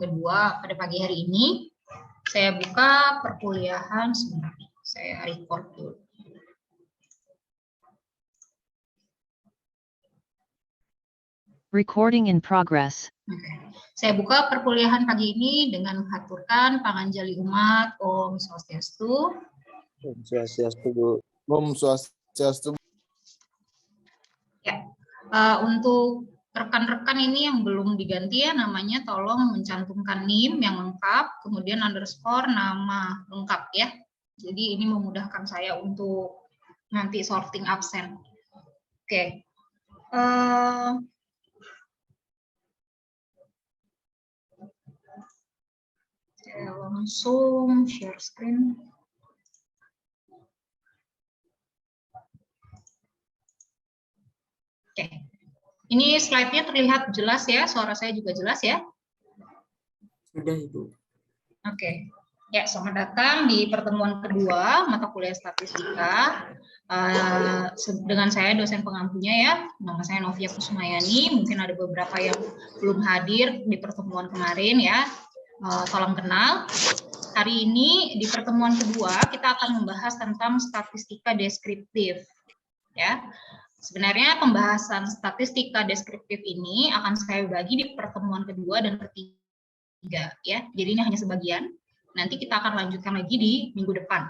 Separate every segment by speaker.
Speaker 1: kedua pada pagi hari ini. Saya buka perkuliahan sebentar. Saya record dulu.
Speaker 2: Recording in progress.
Speaker 1: Oke. Saya buka perkuliahan pagi ini dengan mengaturkan panganjali umat Om Swastiastu.
Speaker 3: Om Swastiastu, Bu. Om Swastiastu.
Speaker 1: Ya, untuk rekan-rekan ini yang belum diganti ya namanya, tolong mencantumkan NIM yang lengkap, kemudian underscore nama lengkap ya. Jadi ini memudahkan saya untuk nanti sorting absen. Oke. Saya langsung share screen. Oke, ini slide-nya terlihat jelas ya, suara saya juga jelas ya?
Speaker 4: Sudah, Ibu.
Speaker 1: Oke, ya selamat datang di pertemuan kedua mata kuliah statistika dengan saya dosen pengampunya ya, nama saya Novia Kusmayani. Mungkin ada beberapa yang belum hadir di pertemuan kemarin ya, tolong kenal. Hari ini di pertemuan kedua kita akan membahas tentang statistika deskriptif ya. Sebenarnya pembahasan statistika deskriptif ini akan saya bagi di pertemuan kedua dan ketiga ya. Jadi ini hanya sebagian. Nanti kita akan lanjutkan lagi di minggu depan.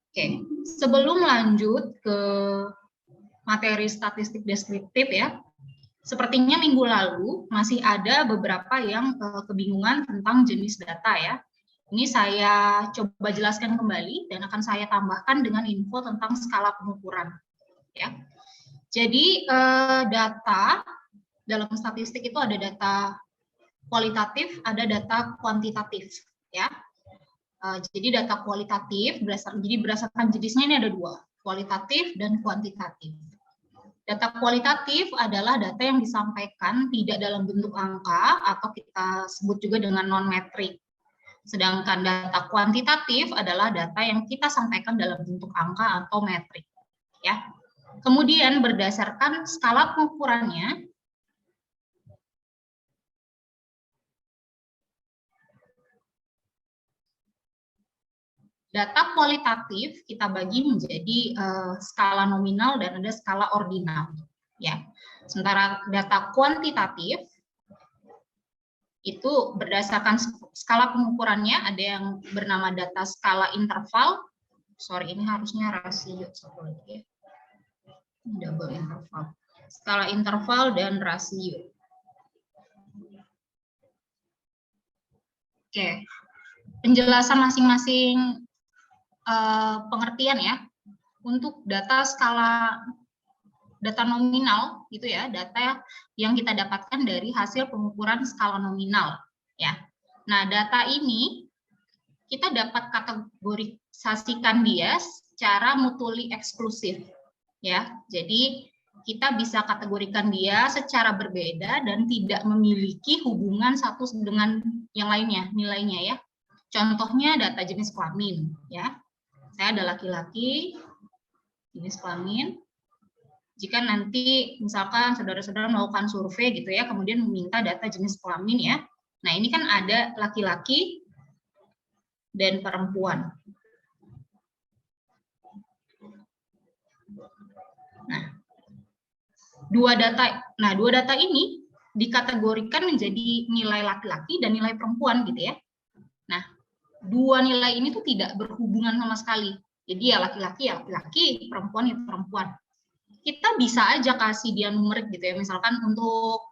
Speaker 1: Oke, sebelum lanjut ke materi statistik deskriptif ya, sepertinya minggu lalu masih ada beberapa yang kebingungan tentang jenis data ya. Ini saya coba jelaskan kembali dan akan saya tambahkan dengan info tentang skala pengukuran. Ya. Jadi data dalam statistik itu ada data kualitatif, ada data kuantitatif. Ya. Jadi data kualitatif berdasarkan jenisnya ini ada dua, kualitatif dan kuantitatif. Data kualitatif adalah data yang disampaikan tidak dalam bentuk angka atau kita sebut juga dengan non-metrik. Sedangkan data kuantitatif adalah data yang kita sampaikan dalam bentuk angka atau metrik. Ya. Kemudian berdasarkan skala pengukurannya, data kualitatif kita bagi menjadi skala nominal dan ada skala ordinal. Ya. Sementara data kuantitatif itu berdasarkan skala pengukurannya, ada yang bernama data skala interval. Sorry, ini harusnya rasio satu lagi ya. Double interval. Skala interval dan rasio. Oke. Penjelasan masing-masing pengertian ya. Untuk data skala data nominal gitu ya, data yang kita dapatkan dari hasil pengukuran skala nominal ya. Nah, data ini kita dapat kategorisasikan dia secara mutually eksklusif ya. Jadi kita bisa kategorikan dia secara berbeda dan tidak memiliki hubungan satu dengan yang lainnya, nilainya ya. Contohnya data jenis kelamin ya. Saya ada laki-laki, jenis kelamin. Jika nanti misalkan saudara-saudara melakukan survei gitu ya, kemudian meminta data jenis kelamin ya. Nah, ini kan ada laki-laki dan perempuan. Nah, dua data ini dikategorikan menjadi nilai laki-laki dan nilai perempuan gitu ya. Nah, dua nilai ini tuh tidak berhubungan sama sekali. Jadi ya laki-laki ya laki-laki, perempuan ya perempuan. Kita bisa aja kasih dia numerik gitu ya, misalkan untuk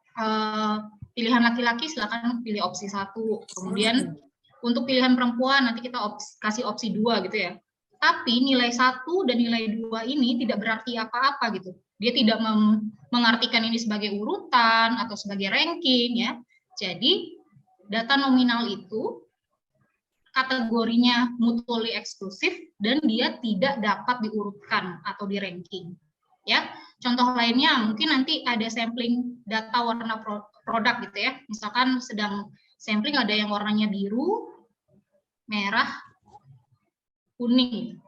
Speaker 1: pilihan laki-laki silakan pilih opsi 1, kemudian untuk pilihan perempuan nanti kita kasih opsi 2 gitu ya. Tapi nilai 1 dan nilai 2 ini tidak berarti apa-apa gitu. Dia tidak mengartikan ini sebagai urutan atau sebagai ranking ya. Jadi data nominal itu kategorinya mutually eksklusif dan dia tidak dapat diurutkan atau di ranking. Ya, contoh lainnya mungkin nanti ada sampling data warna produk gitu ya. Misalkan sedang sampling ada yang warnanya biru, merah, kuning.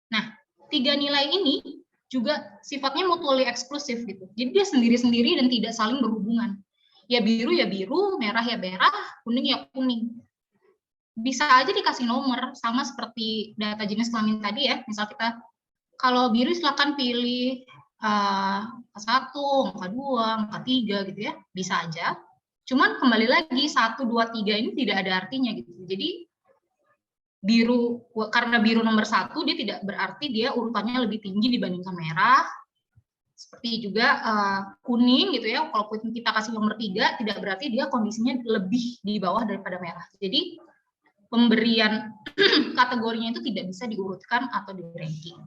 Speaker 1: Nah, tiga nilai ini juga sifatnya mutually eksklusif gitu. Jadi dia sendiri-sendiri dan tidak saling berhubungan. Ya biru, merah ya merah, kuning ya kuning. Bisa aja dikasih nomor, sama seperti data jenis kelamin tadi ya. Misal kita, kalau biru silakan pilih angka 1, angka 2, angka 3 gitu ya. Bisa aja. Cuman kembali lagi 1, 2, 3 ini tidak ada artinya gitu. Jadi biru, karena biru nomor 1 dia tidak berarti dia urutannya lebih tinggi dibandingkan merah. Seperti juga kuning gitu ya, kalau kita kasih nomor 3 tidak berarti dia kondisinya lebih di bawah daripada merah. Jadi pemberian kategorinya itu tidak bisa diurutkan atau di ranking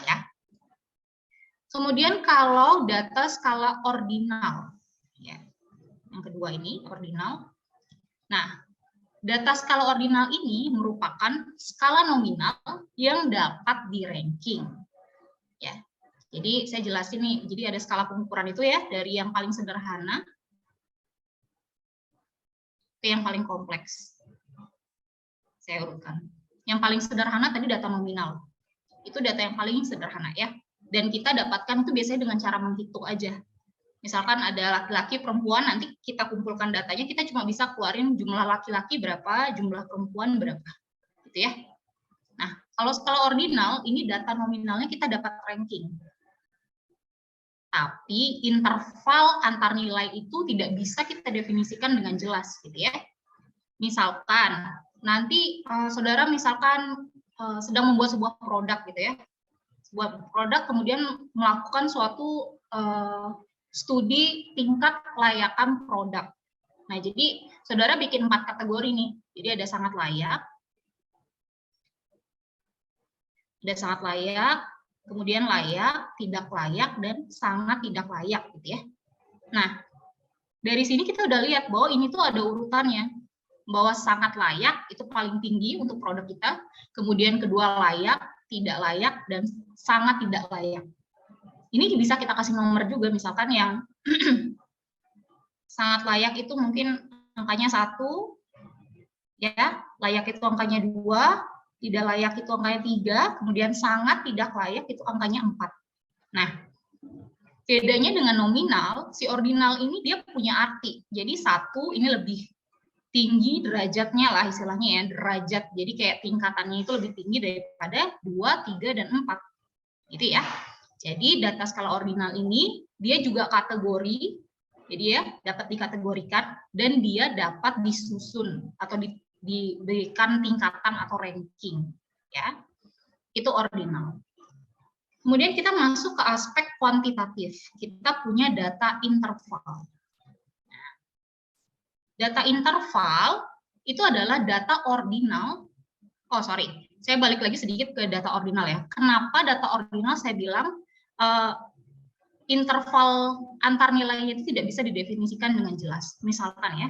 Speaker 1: ya. Kemudian kalau data skala ordinal ya, yang kedua ini ordinal. Nah, data skala ordinal ini merupakan skala nominal yang dapat di-ranking. Ya. Jadi saya jelasin nih, jadi ada skala pengukuran itu ya, dari yang paling sederhana ke yang paling kompleks. Saya urutkan. Yang paling sederhana tadi data nominal. Itu data yang paling sederhana ya. Dan kita dapatkan itu biasanya dengan cara menghitung aja. Misalkan ada laki-laki, perempuan, nanti kita kumpulkan datanya, kita cuma bisa keluarin jumlah laki-laki berapa, jumlah perempuan berapa, gitu ya. Nah, kalau skala ordinal, ini data nominalnya kita dapat ranking. Tapi interval antar nilai itu tidak bisa kita definisikan dengan jelas, gitu ya. Misalkan, nanti saudara misalkan sedang membuat sebuah produk, gitu ya. Sebuah produk kemudian melakukan suatu studi tingkat kelayakan produk. Nah, jadi saudara bikin 4 kategori nih. Jadi ada sangat layak, kemudian layak, tidak layak, dan sangat tidak layak gitu ya. Nah, dari sini kita udah lihat bahwa ini tuh ada urutannya. Bahwa sangat layak itu paling tinggi untuk produk kita, kemudian kedua layak, tidak layak, dan sangat tidak layak. Ini bisa kita kasih nomor juga, misalkan yang sangat layak itu mungkin angkanya 1, ya, layak itu angkanya 2, tidak layak itu angkanya 3, kemudian sangat tidak layak itu angkanya 4. Nah, bedanya dengan nominal, si ordinal ini dia punya arti. Jadi 1 ini lebih tinggi derajatnya lah istilahnya ya, derajat. Jadi kayak tingkatannya itu lebih tinggi daripada 2, 3, dan 4. Gitu ya. Jadi data skala ordinal ini dia juga kategori, jadi ya dapat dikategorikan dan dia dapat disusun atau diberikan tingkatan atau ranking, ya. Itu ordinal. Kemudian kita masuk ke aspek kuantitatif. Kita punya data interval. Data interval itu adalah data ordinal. Oh sorry, saya balik lagi sedikit ke data ordinal ya. Kenapa data ordinal saya bilang interval antar nilainya itu tidak bisa didefinisikan dengan jelas. Misalkan ya,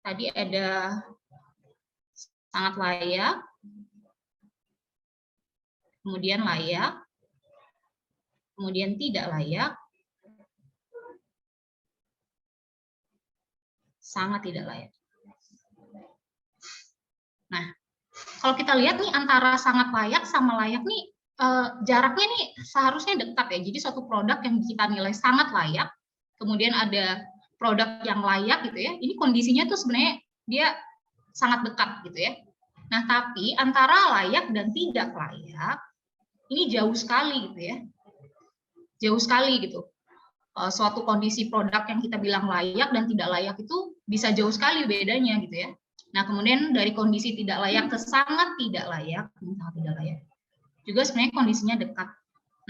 Speaker 1: tadi ada sangat layak, kemudian layak, kemudian tidak layak, sangat tidak layak. Nah, kalau kita lihat nih antara sangat layak sama layak nih, jaraknya nih seharusnya dekat ya. Jadi suatu produk yang kita nilai sangat layak, kemudian ada produk yang layak gitu ya. Ini kondisinya tuh sebenarnya dia sangat dekat gitu ya. Nah, tapi antara layak dan tidak layak ini jauh sekali gitu ya. Jauh sekali gitu. Suatu kondisi produk yang kita bilang layak dan tidak layak itu bisa jauh sekali bedanya gitu ya. Nah, kemudian dari kondisi tidak layak ke sangat tidak layak juga sebenarnya kondisinya dekat.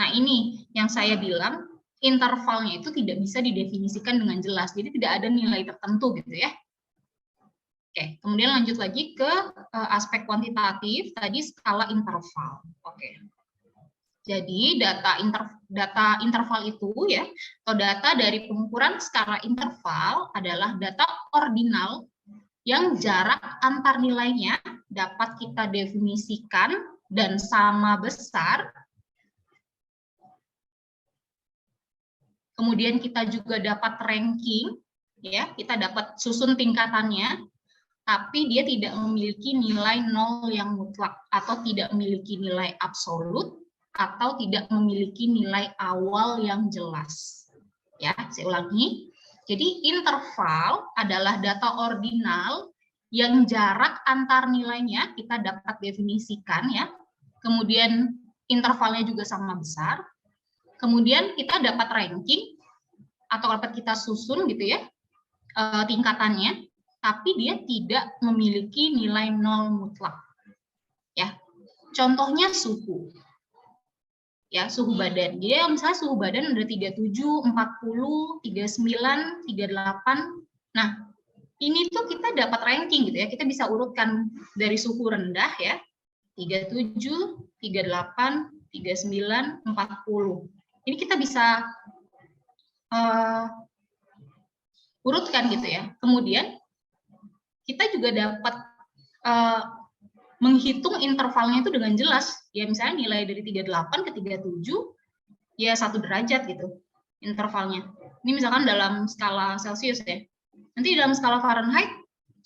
Speaker 1: Nah, ini yang saya bilang intervalnya itu tidak bisa didefinisikan dengan jelas. Jadi tidak ada nilai tertentu gitu ya. Oke, kemudian lanjut lagi ke aspek kuantitatif, tadi skala interval. Oke. Jadi data interval itu ya, atau data dari pengukuran skala interval adalah data ordinal yang jarak antar nilainya dapat kita definisikan dan sama besar. Kemudian kita juga dapat ranking, ya, kita dapat susun tingkatannya, tapi dia tidak memiliki nilai 0 yang mutlak atau tidak memiliki nilai absolut atau tidak memiliki nilai awal yang jelas. Ya, saya ulangi. Jadi interval adalah data ordinal yang jarak antar nilainya kita dapat definisikan ya. Kemudian intervalnya juga sama besar. Kemudian kita dapat ranking atau dapat kita susun gitu ya tingkatannya, tapi dia tidak memiliki nilai nol mutlak. Ya, contohnya suhu. Ya, suhu badan. Jadi misalnya suhu badan ada 37, 40, 39, 38. Nah, ini tuh kita dapat ranking gitu ya. Kita bisa urutkan dari suhu rendah ya. 37, 38, 39, 40. Ini kita bisa urutkan gitu ya. Kemudian kita juga dapat menghitung intervalnya itu dengan jelas. Ya misalnya nilai dari 38 ke 37 ya 1 derajat gitu intervalnya. Ini misalkan dalam skala Celsius ya. Nanti dalam skala Fahrenheit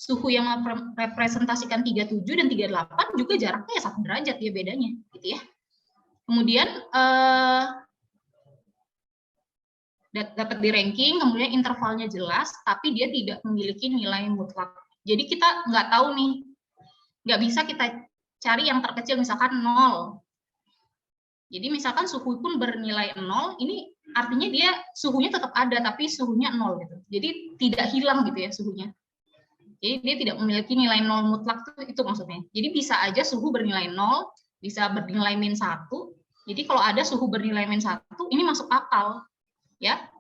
Speaker 1: suhu yang merepresentasikan 37 dan 38 juga jaraknya ya 1 derajat ya bedanya gitu ya. Kemudian dapat di ranking, kemudian intervalnya jelas, tapi dia tidak memiliki nilai mutlak. Jadi kita nggak tahu nih, nggak bisa kita cari yang terkecil misalkan 0. Jadi misalkan suhu pun bernilai 0, ini artinya dia suhunya tetap ada, tapi suhunya 0 gitu. Jadi tidak hilang gitu ya suhunya. Jadi dia tidak memiliki nilai 0 mutlak itu maksudnya. Jadi bisa aja suhu bernilai 0, bisa bernilai -1. Jadi kalau ada suhu bernilai -1, ini masuk akal. Ya.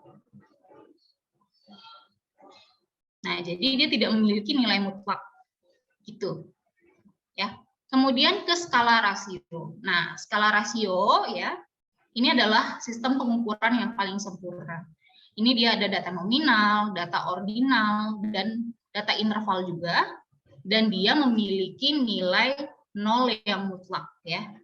Speaker 1: Nah, jadi dia tidak memiliki nilai mutlak. Gitu. Ya. Kemudian ke skala rasio. Nah, skala rasio ya, ini adalah sistem pengukuran yang paling sempurna. Ini dia ada data nominal, data ordinal, dan data interval juga, dan dia memiliki nilai 0 yang mutlak ya.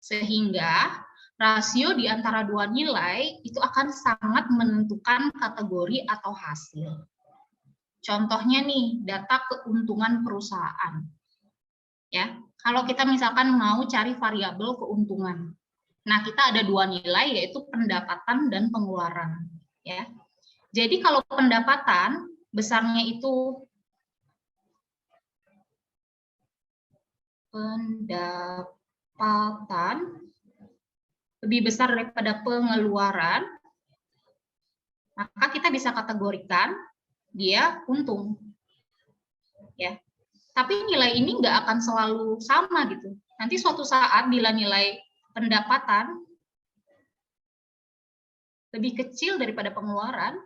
Speaker 1: Sehingga rasio di antara dua nilai itu akan sangat menentukan kategori atau hasil. Contohnya nih, data keuntungan perusahaan. Ya, kalau kita misalkan mau cari variabel keuntungan. Nah, kita ada dua nilai yaitu pendapatan dan pengeluaran, ya. Jadi kalau pendapatan besarnya itu lebih besar daripada pengeluaran, maka kita bisa kategorikan dia untung. Ya. Tapi nilai ini nggak akan selalu sama gitu. Nanti suatu saat bila nilai pendapatan lebih kecil daripada pengeluaran,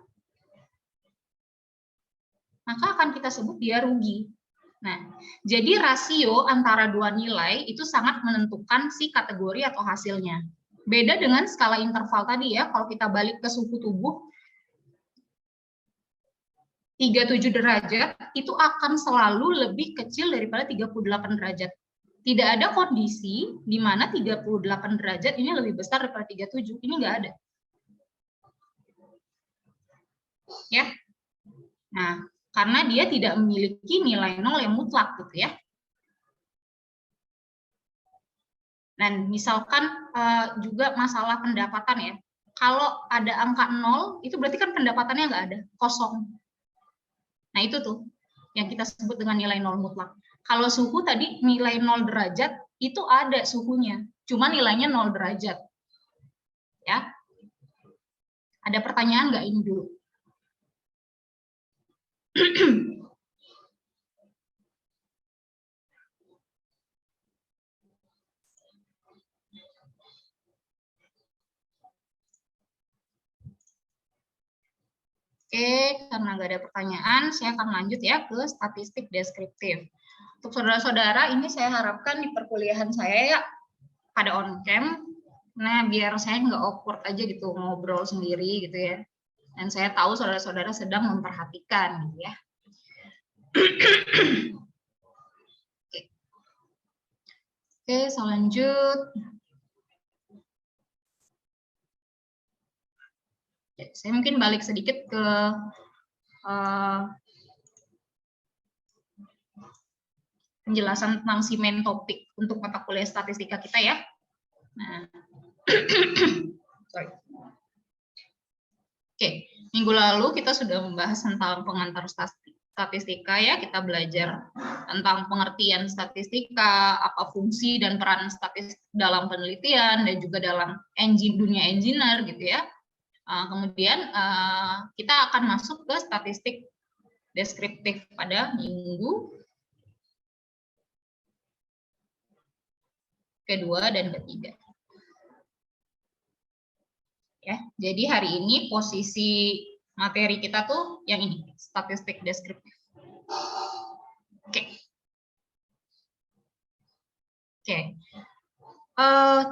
Speaker 1: maka akan kita sebut dia rugi. Nah, jadi rasio antara dua nilai itu sangat menentukan si kategori atau hasilnya. Beda dengan skala interval tadi ya, kalau kita balik ke suhu tubuh, 37 derajat itu akan selalu lebih kecil daripada 38 derajat. Tidak ada kondisi di mana 38 derajat ini lebih besar daripada 37, ini nggak ada. Ya. Nah, karena dia tidak memiliki nilai 0 yang mutlak gitu ya. Dan misalkan juga masalah pendapatan ya. Kalau ada angka 0, itu berarti kan pendapatannya nggak ada, kosong. Nah itu tuh yang kita sebut dengan nilai 0 mutlak. Kalau suhu tadi nilai 0 derajat, itu ada suhunya, cuma nilainya 0 derajat. Ya. Ada pertanyaan nggak ini dulu? Oke, karena nggak ada pertanyaan, saya akan lanjut ya ke statistik deskriptif. Untuk saudara-saudara, ini saya harapkan di perkuliahan saya ya pada on-cam, nah biar saya nggak awkward aja gitu ngobrol sendiri gitu ya. Dan saya tahu saudara-saudara sedang memperhatikan gitu ya. Oke, saya lanjut. Saya mungkin balik sedikit ke penjelasan tentang si main topik untuk mata kuliah statistika kita ya. Nah, sorry. Oke, minggu lalu kita sudah membahas tentang pengantar statistika ya. Kita belajar tentang pengertian statistika, apa fungsi dan peran statistik dalam penelitian dan juga dalam dunia engineer gitu ya. Kemudian kita akan masuk ke statistik deskriptif pada minggu kedua dan ketiga. Ya, jadi hari ini posisi materi kita tuh yang ini, statistik deskriptif. Oke.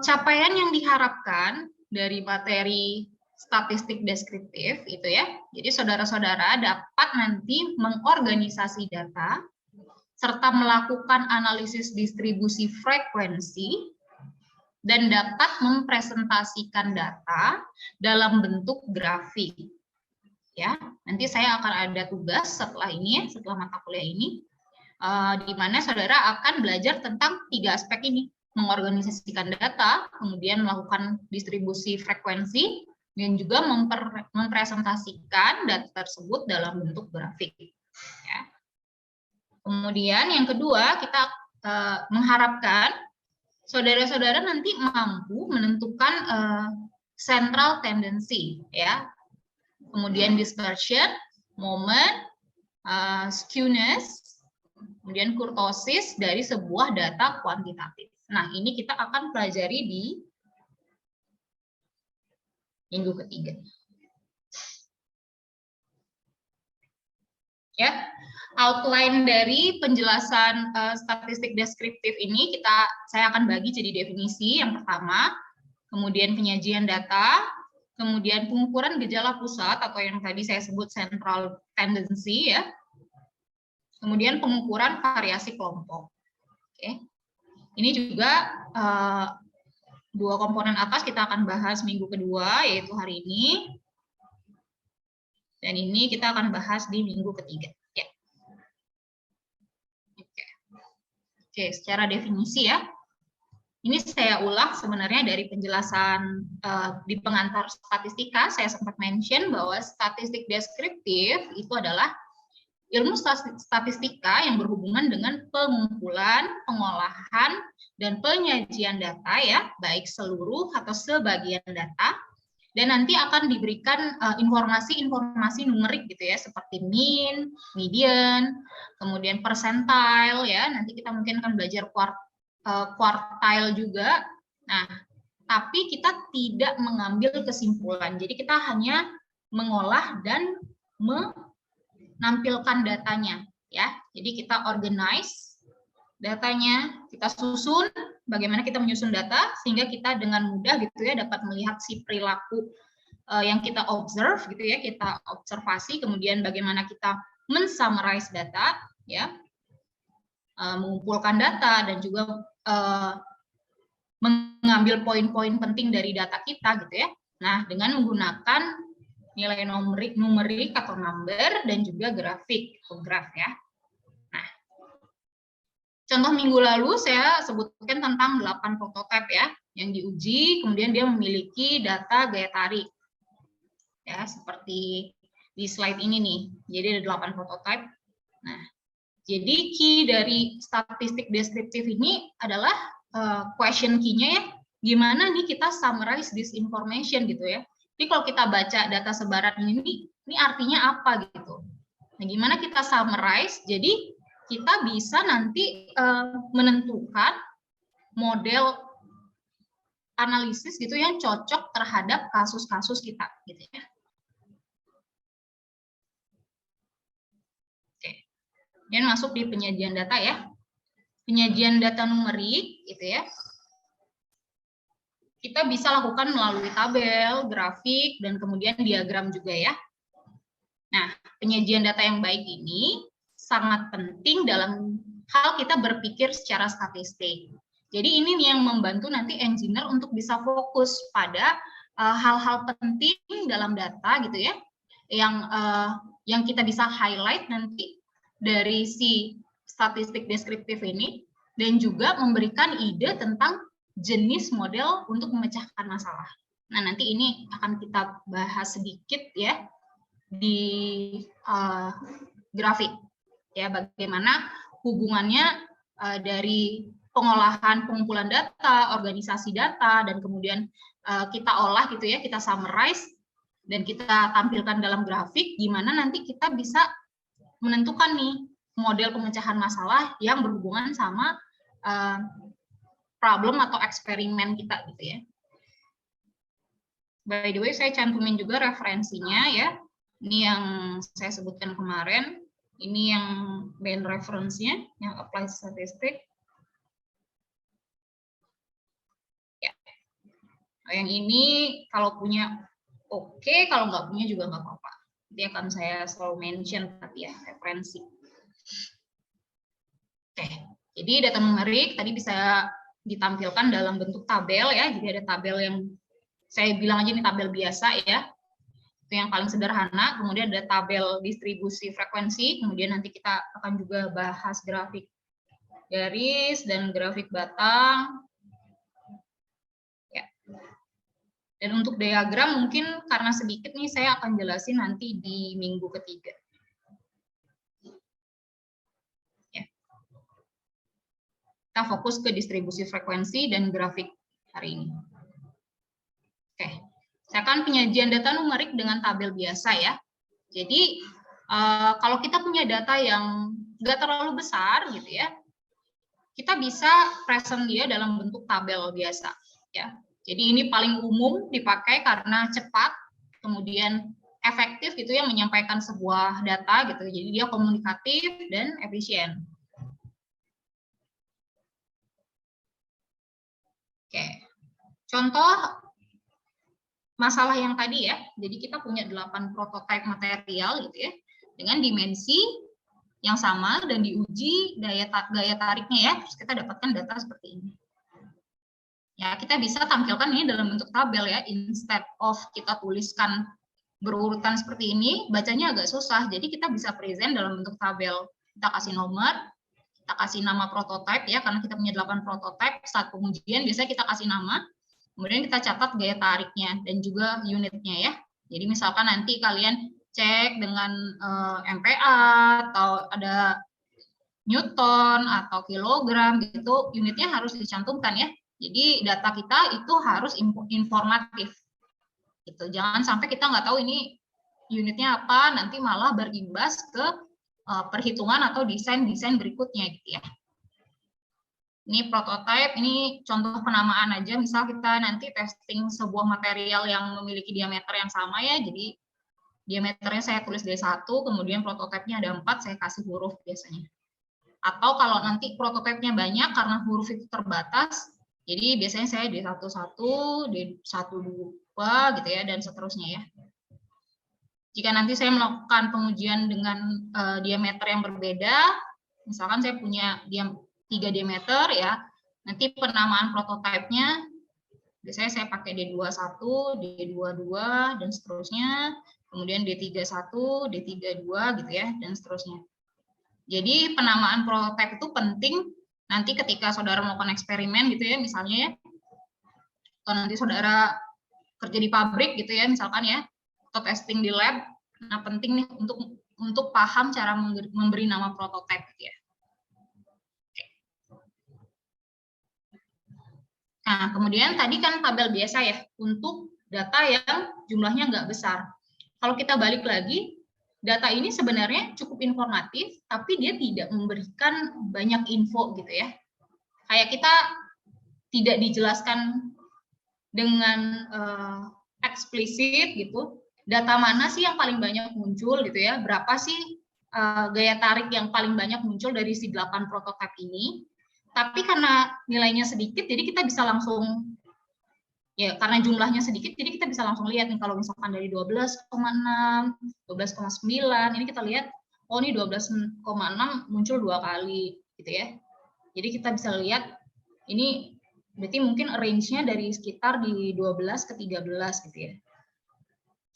Speaker 1: Capaian yang diharapkan dari materi statistik deskriptif itu ya. Jadi saudara-saudara dapat nanti mengorganisasi data serta melakukan analisis distribusi frekuensi dan dapat mempresentasikan data dalam bentuk grafik. Ya, nanti saya akan ada tugas setelah ini, setelah mata kuliah ini, di mana saudara akan belajar tentang 3 aspek ini: mengorganisasikan data, kemudian melakukan distribusi frekuensi, dan juga mempresentasikan data tersebut dalam bentuk grafik. Ya. Kemudian yang kedua, kita mengharapkan saudara-saudara nanti mampu menentukan central tendency, ya, kemudian dispersion, moment, skewness, kemudian kurtosis dari sebuah data kuantitatif. Nah, ini kita akan pelajari di minggu ketiga. Ya, outline dari penjelasan statistik deskriptif ini saya akan bagi jadi definisi yang pertama, kemudian penyajian data, kemudian pengukuran gejala pusat atau yang tadi saya sebut central tendency ya, kemudian pengukuran variasi kelompok. Oke, ini juga 2 komponen atas kita akan bahas minggu kedua yaitu hari ini. Dan ini kita akan bahas di minggu ketiga. Ya. Oke, secara definisi ya. Ini saya ulang sebenarnya dari penjelasan di pengantar statistika. Saya sempat mention bahwa statistik deskriptif itu adalah ilmu statistika yang berhubungan dengan pengumpulan, pengolahan, dan penyajian data ya, baik seluruh atau sebagian data. Dan nanti akan diberikan informasi-informasi numerik gitu ya, seperti mean, median, kemudian percentile ya. Nanti kita mungkin akan belajar quartile juga. Nah, tapi kita tidak mengambil kesimpulan. Jadi kita hanya mengolah dan menampilkan datanya ya. Jadi kita organize datanya, kita susun, bagaimana kita menyusun data sehingga kita dengan mudah gitu ya dapat melihat si perilaku yang kita observe gitu ya, kita observasi, kemudian bagaimana kita men-summarize data ya, mengumpulkan data dan juga mengambil poin-poin penting dari data kita gitu ya. Nah, dengan menggunakan nilai numerik atau number dan juga grafik atau graf ya. Contoh minggu lalu saya sebutkan tentang 8 prototipe ya yang diuji, kemudian dia memiliki data gaya tarik. Ya, seperti di slide ini nih. Jadi ada 8 prototipe. Nah, jadi key dari statistik deskriptif ini adalah question key-nya ya. Gimana nih kita summarize this information gitu ya. Jadi kalau kita baca data sebaran ini artinya apa gitu. Nah, gimana kita summarize? Jadi kita bisa nanti menentukan model analisis gitu yang cocok terhadap kasus-kasus kita gitu ya. Oke. Dan masuk di penyajian data ya. Penyajian data numerik gitu ya. Kita bisa lakukan melalui tabel, grafik, dan kemudian diagram juga ya. Nah, penyajian data yang baik ini sangat penting dalam hal kita berpikir secara statistik. Jadi ini yang membantu nanti engineer untuk bisa fokus pada hal-hal penting dalam data gitu ya, yang kita bisa highlight nanti dari si statistik deskriptif ini, dan juga memberikan ide tentang jenis model untuk memecahkan masalah. Nah, nanti ini akan kita bahas sedikit ya di grafik ya, bagaimana hubungannya dari pengolahan pengumpulan data, organisasi data, dan kemudian kita olah gitu ya, kita summarize dan kita tampilkan dalam grafik, gimana nanti kita bisa menentukan nih model pemecahan masalah yang berhubungan sama problem atau eksperimen kita gitu ya. By the way, saya cantumin juga referensinya ya. Ini yang saya sebutkan kemarin. Ini yang main reference-nya, yang apply statistik. Ya. Yang ini kalau punya oke, kalau nggak punya juga nggak apa-apa. Nanti akan saya selalu mention tadi ya, referensi. Oke, jadi data numerik tadi bisa ditampilkan dalam bentuk tabel ya. Jadi ada tabel yang saya bilang aja ini tabel biasa ya, itu yang paling sederhana. Kemudian ada tabel distribusi frekuensi, kemudian nanti kita akan juga bahas grafik garis dan grafik batang. Ya. Dan untuk diagram mungkin karena sedikit nih saya akan jelasin nanti di minggu ketiga. Ya. Kita fokus ke distribusi frekuensi dan grafik hari ini. Oke, saya akan penyajian data numerik dengan tabel biasa ya. Jadi kalau kita punya data yang nggak terlalu besar gitu ya, kita bisa present dia dalam bentuk tabel biasa ya. Jadi ini paling umum dipakai karena cepat, kemudian efektif gitu ya menyampaikan sebuah data gitu. Jadi dia komunikatif dan efisien. Oke, contoh masalah yang tadi ya, jadi kita punya 8 prototipe material gitu ya, dengan dimensi yang sama dan diuji gaya tariknya ya, terus kita dapatkan data seperti ini. Ya, kita bisa tampilkan ini dalam bentuk tabel ya, instead of kita tuliskan berurutan seperti ini, bacanya agak susah, jadi kita bisa present dalam bentuk tabel. Kita kasih nomor, kita kasih nama prototipe ya, karena kita punya 8 prototipe, saat pengujian biasanya kita kasih nama, kemudian kita catat gaya tariknya dan juga unitnya ya. Jadi misalkan nanti kalian cek dengan MPa atau ada Newton atau kilogram gitu, unitnya harus dicantumkan ya. Jadi data kita itu harus informatif. Gitu. Jangan sampai kita nggak tahu ini unitnya apa, nanti malah berimbas ke perhitungan atau desain berikutnya gitu ya. Ini prototipe, ini contoh penamaan aja, misal kita nanti testing sebuah material yang memiliki diameter yang sama ya, jadi diameternya saya tulis D1, kemudian prototipenya ada 4, saya kasih huruf biasanya. Atau kalau nanti prototipenya banyak karena huruf itu terbatas, jadi biasanya saya D11, D12 gitu ya, dan seterusnya ya. Jika nanti saya melakukan pengujian dengan diameter yang berbeda, misalkan saya punya 3 diameter ya, nanti penamaan prototipenya biasanya saya pakai D21, D22 dan seterusnya, kemudian D31, D32 gitu ya, dan seterusnya. Jadi penamaan prototipe itu penting nanti ketika saudara melakukan eksperimen gitu ya, misalnya ya, atau nanti saudara kerja di pabrik gitu ya, misalkan ya, atau testing di lab, nah penting nih untuk paham cara memberi nama prototipe gitu ya. Nah, kemudian tadi kan tabel biasa ya, untuk data yang jumlahnya nggak besar. Kalau kita balik lagi, data ini sebenarnya cukup informatif, tapi dia tidak memberikan banyak info gitu ya. Kayak kita tidak dijelaskan dengan eksplisit gitu, data mana sih yang paling banyak muncul gitu ya, berapa sih gaya tarik yang paling banyak muncul dari si 8 prototipe ini. Tapi karena nilainya sedikit, jadi kita bisa langsung, ya karena jumlahnya sedikit, jadi kita bisa langsung lihat nih kalau misalkan dari 12,6, 12,9, ini kita lihat, oh ini 12,6 muncul 2 kali, gitu ya. Jadi kita bisa lihat, ini berarti mungkin range-nya dari sekitar di 12 ke 13 gitu ya.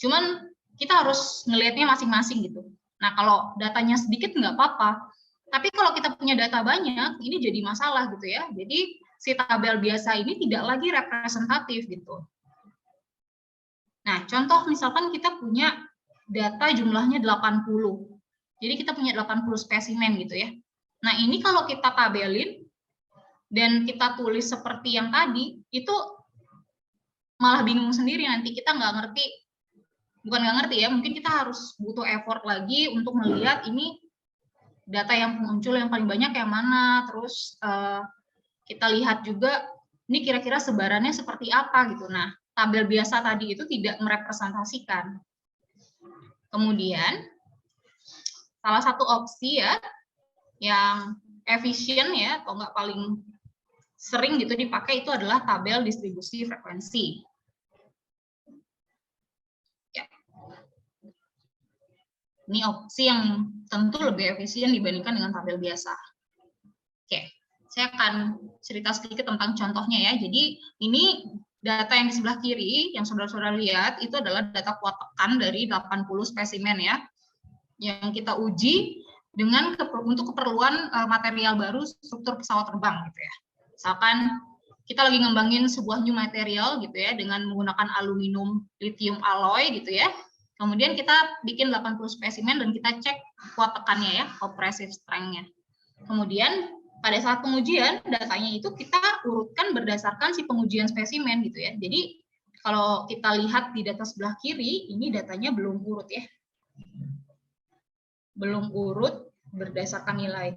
Speaker 1: Cuman kita harus ngelihatnya masing-masing gitu. Nah kalau datanya sedikit nggak apa-apa, Tapi kalau kita punya data banyak, ini jadi masalah gitu ya. Jadi si tabel biasa ini tidak lagi representatif gitu. Nah, contoh misalkan kita punya data jumlahnya 80. Jadi kita punya 80 spesimen gitu ya. Nah, ini kalau kita tabelin dan kita tulis seperti yang tadi, itu malah bingung sendiri, nanti kita nggak ngerti, bukan nggak ngerti ya, mungkin kita harus butuh effort lagi untuk melihat ini data yang muncul yang paling banyak yang mana, terus kita lihat juga ini kira-kira sebarannya seperti apa gitu. Nah, tabel biasa tadi itu tidak merepresentasikan. Kemudian salah satu opsi ya yang efisien ya atau nggak paling sering gitu dipakai itu adalah tabel distribusi frekuensi. Ya. Ini opsi yang tentu lebih efisien dibandingkan dengan tabel biasa. Oke, saya akan cerita sedikit tentang contohnya ya. Jadi ini data yang di sebelah kiri yang saudara-saudara lihat itu adalah data kuat tekan dari 80 spesimen ya, yang kita uji dengan untuk keperluan material baru struktur pesawat terbang gitu ya. Misalkan kita lagi ngembangin sebuah new material gitu ya dengan menggunakan aluminium lithium alloy gitu ya. Kemudian kita bikin 80 spesimen dan kita cek kuat tekannya ya, compressive strength-nya. Kemudian pada saat pengujian datanya itu kita urutkan berdasarkan si pengujian spesimen gitu ya. Jadi kalau kita lihat di data sebelah kiri ini datanya belum urut ya. Belum urut berdasarkan nilai.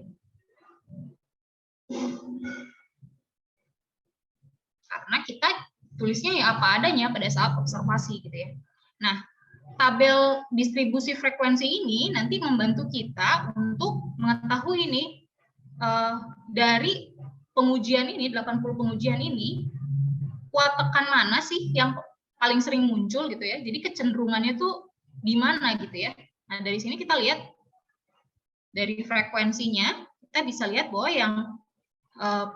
Speaker 1: Karena kita tulisnya ya apa adanya pada saat observasi gitu ya. Nah, tabel distribusi frekuensi ini nanti membantu kita untuk mengetahui ini dari pengujian ini, 80 pengujian ini, kuat tekan mana sih yang paling sering muncul gitu ya. Jadi kecenderungannya tuh di mana gitu ya. Nah, dari sini kita lihat dari frekuensinya, kita bisa lihat bahwa yang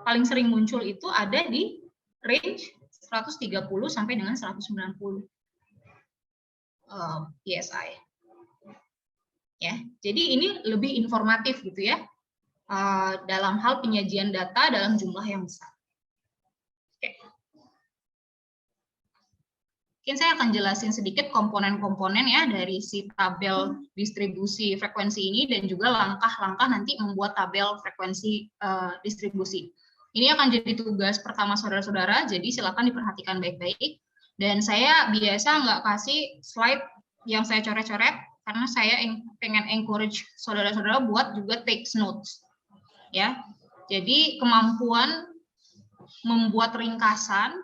Speaker 1: paling sering muncul itu ada di range 130 sampai dengan 190 PSI. Ya, jadi ini lebih informatif gitu ya dalam hal penyajian data dalam jumlah yang besar. Oke. Mungkin saya akan jelasin sedikit komponen-komponen ya dari si tabel distribusi frekuensi ini dan juga langkah-langkah nanti membuat tabel frekuensi distribusi. Ini akan jadi tugas pertama saudara-saudara, jadi silakan diperhatikan baik-baik. Dan saya biasa nggak kasih slide yang saya coret-coret, karena saya pengen encourage saudara-saudara buat juga take notes. Ya, jadi kemampuan membuat ringkasan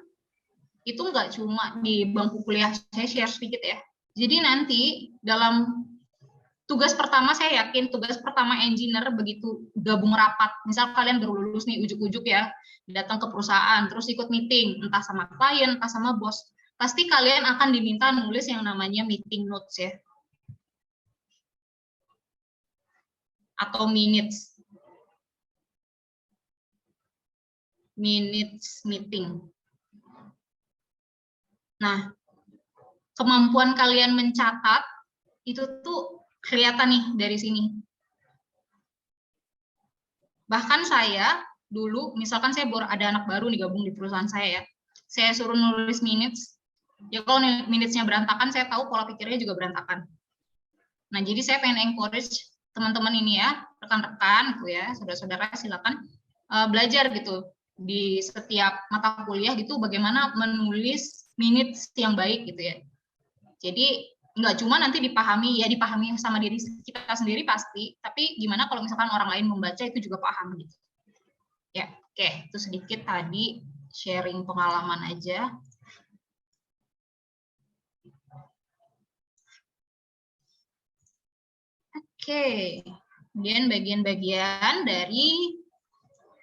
Speaker 1: itu nggak cuma di bangku kuliah, saya share sedikit ya. Jadi nanti dalam tugas pertama, saya yakin tugas pertama engineer begitu gabung rapat, misal kalian baru lulus nih ujuk-ujuk ya, datang ke perusahaan, terus ikut meeting, entah sama klien, entah sama bos, pasti kalian akan diminta nulis yang namanya meeting notes ya. Atau minutes meeting. Nah, kemampuan kalian mencatat itu tuh kelihatan nih dari sini. Bahkan saya dulu, misalkan saya ada anak baru nih gabung di perusahaan saya ya, saya suruh nulis minutes, ya kalau minutes-nya berantakan, saya tahu pola pikirnya juga berantakan. Nah, jadi saya pengen encourage teman-teman ini ya, rekan-rekan gitu ya, saudara-saudara silakan belajar gitu di setiap mata kuliah gitu bagaimana menulis minutes yang baik gitu ya. Jadi nggak cuma nanti dipahami sama diri kita sendiri pasti, tapi gimana kalau misalkan orang lain membaca itu juga paham gitu. Ya, oke, itu sedikit tadi sharing pengalaman aja. Oke, kemudian bagian-bagian dari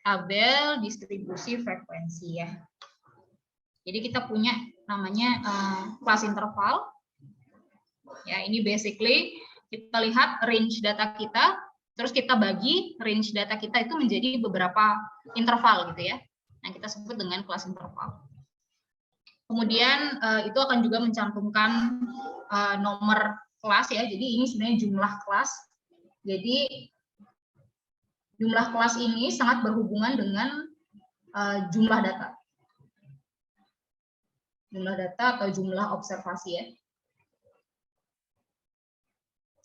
Speaker 1: tabel distribusi frekuensi ya. Jadi kita punya namanya kelas interval. Ya, ini basically kita lihat range data kita, terus kita bagi range data kita itu menjadi beberapa interval gitu ya. Nah, kita sebut dengan kelas interval. Kemudian itu akan juga mencantumkan nomor kelas ya. Jadi ini sebenarnya jumlah kelas. Jadi Jumlah kelas ini sangat berhubungan dengan jumlah data. Jumlah data atau jumlah observasi ya.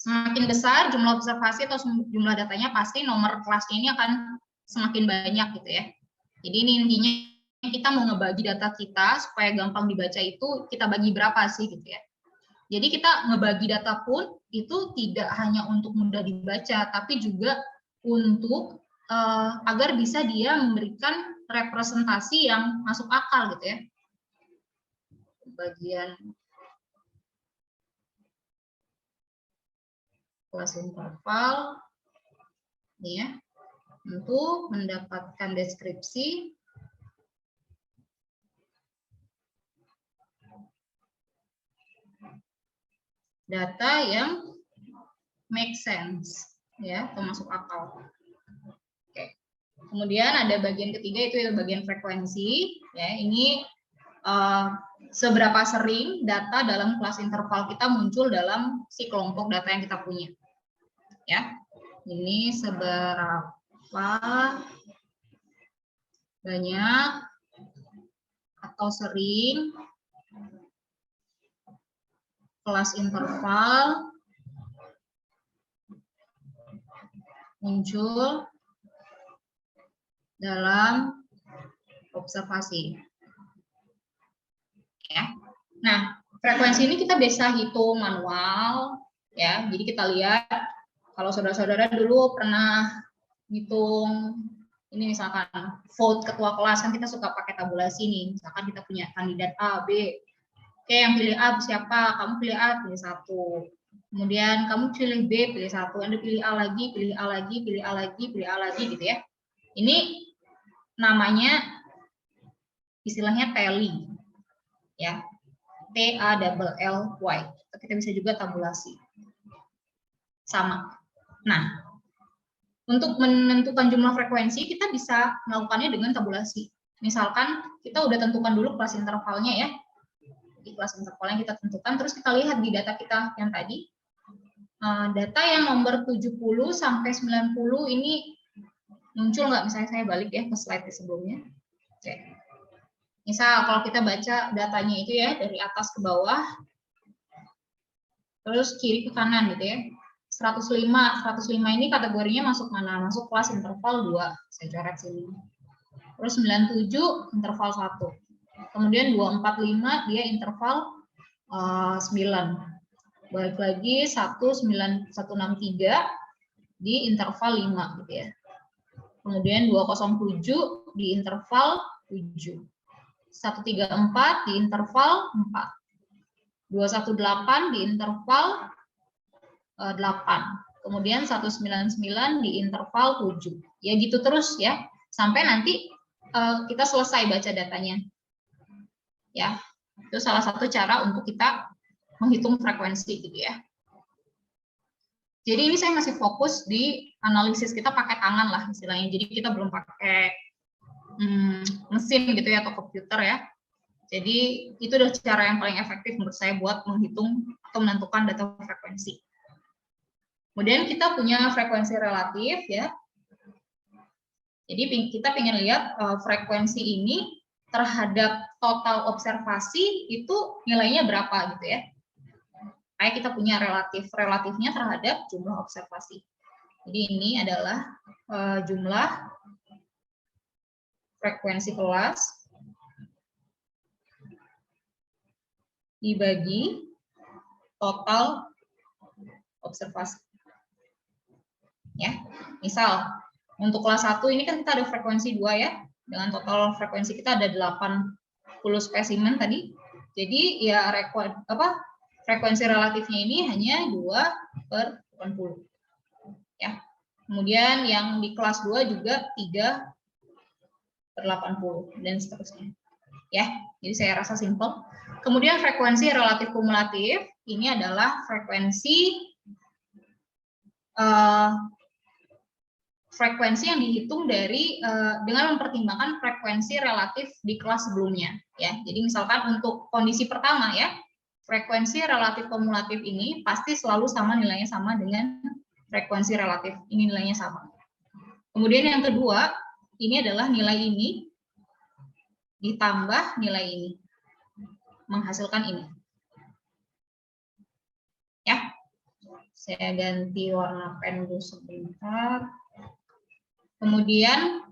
Speaker 1: Semakin besar jumlah observasi atau jumlah datanya, pasti nomor kelasnya ini akan semakin banyak gitu ya. Jadi ini intinya kita mau ngebagi data kita supaya gampang dibaca itu kita bagi berapa sih gitu ya. Jadi kita ngebagi data pun itu tidak hanya untuk mudah dibaca, tapi juga untuk agar bisa dia memberikan representasi yang masuk akal gitu ya. Bagian kelas interval ini ya, untuk mendapatkan deskripsi data yang make sense ya, atau masuk akal. Oke. Kemudian ada bagian ketiga, itu bagian frekuensi ya. Ini seberapa sering data dalam kelas interval kita muncul dalam si kelompok data yang kita punya ya. Ini seberapa banyak atau sering kelas interval muncul dalam observasi ya. Nah, frekuensi ini kita biasa hitung manual ya. Jadi kita lihat kalau saudara-saudara dulu pernah hitung ini, misalkan vote ketua kelas, kan kita suka pakai tabulasi nih. Misalkan kita punya kandidat A, B. Oke, yang pilih A siapa? Kamu pilih A, pilih 1. Kemudian kamu pilih B, pilih 1. Anda pilih A lagi, pilih A lagi, pilih A lagi, pilih A lagi gitu ya. Ini namanya istilahnya tally ya. T-A-L-L-Y. Kita bisa juga tabulasi. Sama. Nah, untuk menentukan jumlah frekuensi kita bisa melakukannya dengan tabulasi. Misalkan kita udah tentukan dulu kelas intervalnya ya. Di kelas interval yang kita tentukan, terus kita lihat di data kita yang tadi, data yang nomor 70 sampai 90 ini muncul nggak? Misalnya saya balik ya ke slide sebelumnya. Oke. Misal kalau kita baca datanya itu ya dari atas ke bawah, terus kiri ke kanan gitu ya. 105 ini kategorinya masuk mana? Masuk kelas interval 2. Saya coret sini. Terus 97 interval 1. Kemudian 245 dia interval 9. Balik lagi 163 di interval 5 gitu ya. Kemudian 207 di interval 7. 134 di interval 4. 218 di interval 8. Kemudian 199 di interval 7. Ya gitu terus ya. Sampai nanti kita selesai baca datanya. Ya, itu salah satu cara untuk kita menghitung frekuensi gitu ya. Jadi ini saya masih fokus di analisis kita pakai tangan lah istilahnya. Jadi kita belum pakai mesin gitu ya atau komputer ya. Jadi itu adalah cara yang paling efektif menurut saya buat menghitung atau menentukan data frekuensi. Kemudian kita punya frekuensi relatif ya. Jadi kita ingin lihat frekuensi ini terhadap total observasi itu nilainya berapa gitu ya. Kayak kita punya relatifnya terhadap jumlah observasi. Jadi ini adalah jumlah frekuensi kelas dibagi total observasi. Ya, misal untuk kelas 1 ini kan kita ada frekuensi 2 ya. Dengan total frekuensi kita ada 80 spesimen tadi. Jadi ya frekuensi relatifnya ini hanya 2/80. Ya. Kemudian yang di kelas 2 juga 3/80 dan seterusnya. Ya. Jadi saya rasa simpel. Kemudian frekuensi relatif kumulatif ini adalah frekuensi yang dihitung dari dengan mempertimbangkan frekuensi relatif di kelas sebelumnya ya. Jadi misalkan untuk kondisi pertama ya, frekuensi relatif kumulatif ini pasti selalu sama, nilainya sama dengan frekuensi relatif ini, nilainya sama. Kemudian yang kedua, ini adalah nilai ini ditambah nilai ini, menghasilkan ini. Ya, saya ganti warna pen dulu sebentar. Kemudian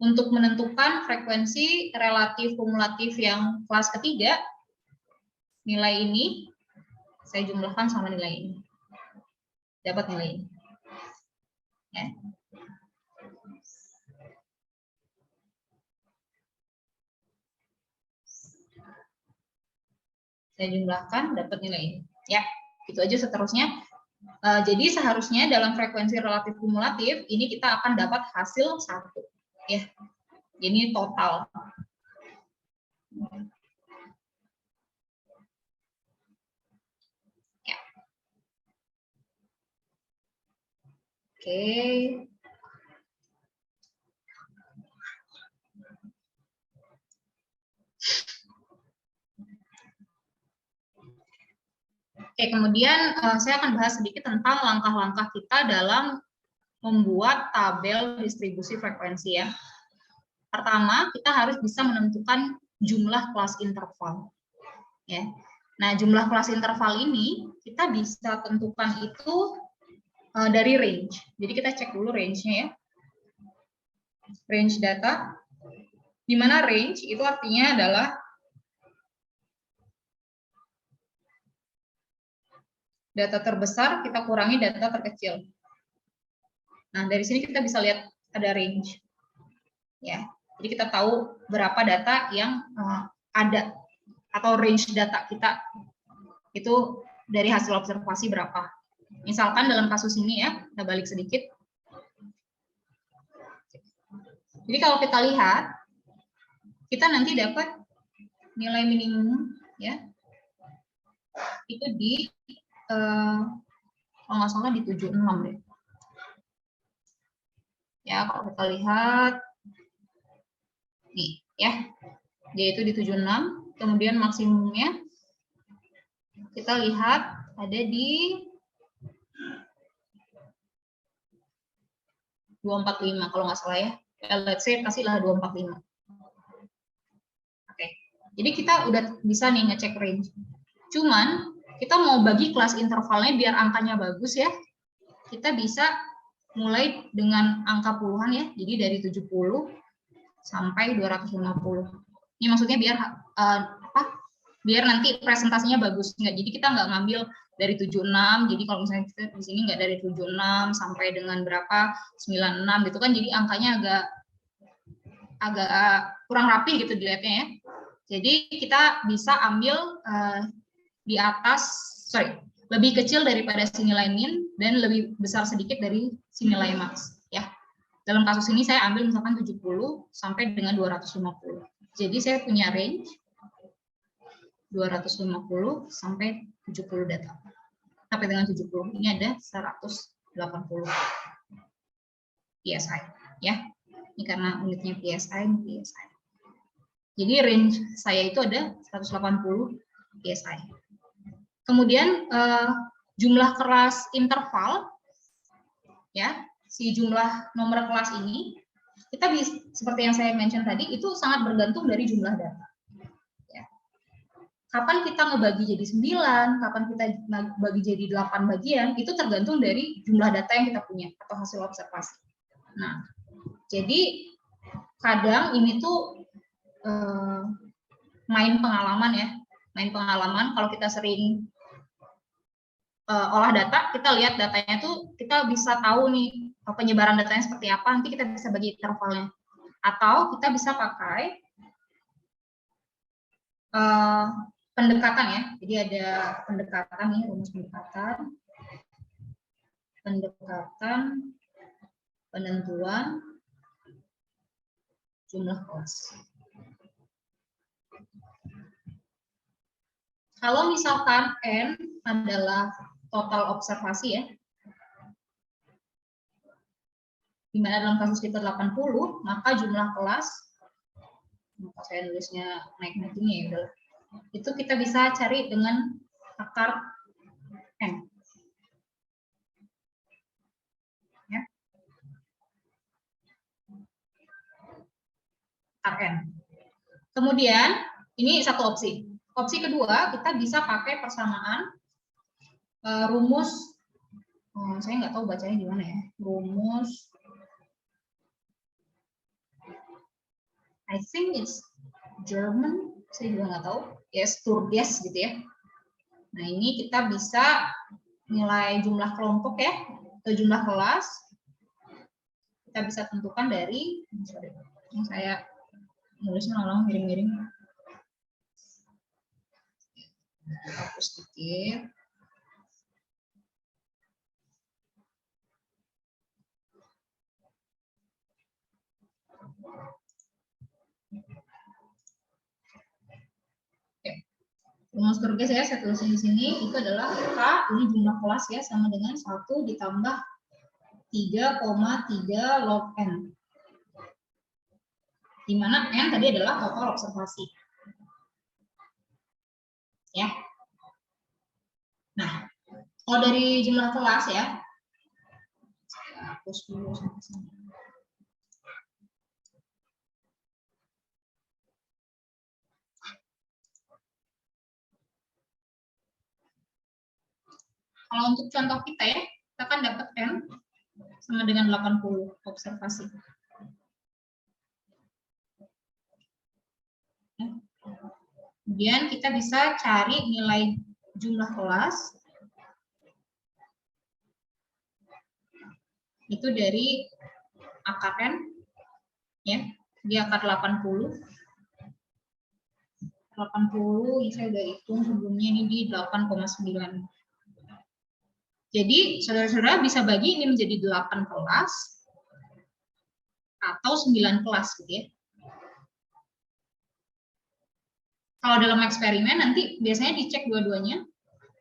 Speaker 1: untuk menentukan frekuensi relatif kumulatif yang kelas ketiga, nilai ini saya jumlahkan sama nilai ini. Dapat nilai ini. Ya. Saya jumlahkan, dapat nilai ini. Ya, itu aja seterusnya. Jadi seharusnya dalam frekuensi relatif kumulatif, ini kita akan dapat hasil 1. Ya, ini total. Ya. Oke. Oke, kemudian saya akan bahas sedikit tentang langkah-langkah kita dalam membuat tabel distribusi frekuensi ya. Pertama, kita harus bisa menentukan jumlah kelas interval. Ya. Nah, jumlah kelas interval ini kita bisa tentukan itu dari range. Jadi kita cek dulu range-nya ya. Range data. Di mana range itu artinya adalah data terbesar kita kurangi data terkecil. Nah, dari sini kita bisa lihat ada range. Ya. Jadi kita tahu berapa data yang ada atau range data kita itu dari hasil observasi berapa. Misalkan dalam kasus ini ya, kita balik sedikit. Jadi kalau kita lihat, kita nanti dapat nilai minimum ya, itu di kalau nggak salah di 76 deh. Ya, kalau kita lihat nih ya, yaitu di 76, kemudian maksimumnya kita lihat ada di 245 kalau nggak salah ya. Let's say kasihlah 245. Oke. Jadi kita udah bisa nih ngecek range. Cuman kita mau bagi kelas intervalnya biar angkanya bagus ya. Kita bisa mulai dengan angka puluhan ya. Jadi dari 70 sampai 250. Ini maksudnya biar biar nanti presentasinya bagus. Nggak, jadi kita nggak ngambil dari 76. Jadi kalau misalnya kita di sini nggak dari 76 sampai dengan berapa 96 gitu kan, jadi angkanya agak kurang rapi gitu dilihatnya ya. Jadi kita bisa ambil di atas, lebih kecil daripada si nilai min dan lebih besar sedikit dari si nilai max ya. Dalam kasus ini saya ambil misalkan 70 sampai dengan 250. Jadi saya punya range 250 sampai 70 data. Sampai dengan 70 ini ada 180 PSI ya. Ini karena unitnya PSI. Jadi range saya itu ada 180 PSI. Kemudian jumlah kelas interval ya, si jumlah nomor kelas ini kita bisa, seperti yang saya mention tadi, itu sangat bergantung dari jumlah data. Ya. Kapan kita ngebagi jadi 9, kapan kita bagi jadi 8 bagian, itu tergantung dari jumlah data yang kita punya atau hasil observasi. Nah, jadi kadang ini tuh main pengalaman ya, kalau kita sering olah data, kita lihat datanya tuh kita bisa tahu nih penyebaran datanya seperti apa, nanti kita bisa bagi intervalnya. Atau kita bisa pakai pendekatan ya. Jadi ada pendekatan nih, rumus pendekatan penentuan jumlah kelas. Kalau misalkan N adalah total observasi ya, di mana dalam kasus kita 80, maka jumlah kelas, maka saya nulisnya naik-naik ini ya, udah. Itu kita bisa cari dengan akar N. Ya. AKRN. Kemudian ini satu opsi. Opsi kedua, kita bisa pakai persamaan rumus, saya nggak tahu bacanya gimana ya, rumus, I think it's German, saya juga nggak tahu, ya Sturges gitu ya. Nah ini kita bisa nilai jumlah kelompok ya, atau jumlah kelas, kita bisa tentukan dari, sorry, saya nulisnya lama miring-miring. Hapus sedikit. Rumus Sturges ya, saya tulis di sini, itu adalah K, ini jumlah kelas ya, sama dengan 1 ditambah 3,3 log N. Di mana N tadi adalah total observasi. Ya. Nah, kalau dari jumlah kelas ya, saya hapus dulu sampai sini. Kalau untuk contoh kita ya, kita kan dapat N sama dengan 80 observasi. Kemudian kita bisa cari nilai jumlah kelas. Itu dari akar N, ya, di akar 80. 80, ini saya udah hitung sebelumnya, ini di 8,9. Jadi, saudara-saudara bisa bagi ini menjadi 8 kelas atau 9 kelas gitu ya. Kalau dalam eksperimen nanti biasanya dicek dua-duanya,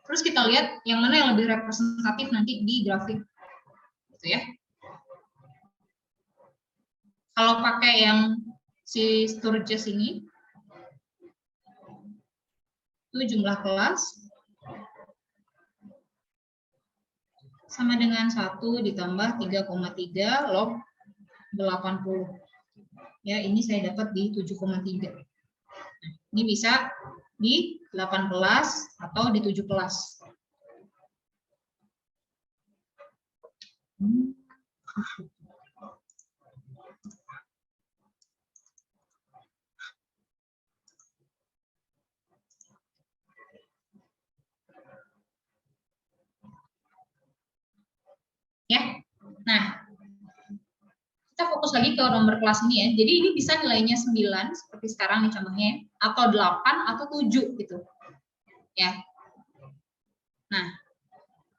Speaker 1: terus kita lihat yang mana yang lebih representatif nanti di grafik. Gitu ya. Kalau pakai yang si Sturges ini, itu jumlah kelas sama dengan 1 ditambah 3,3 log 80. Ya, ini saya dapat di 7,3. Ini bisa di 8 kelas atau di 7 kelas. Ya, nah kita fokus lagi ke nomor kelas ini ya. Jadi ini bisa nilainya 9 seperti sekarang nih contohnya, atau 8 atau 7 gitu. Ya. Nah,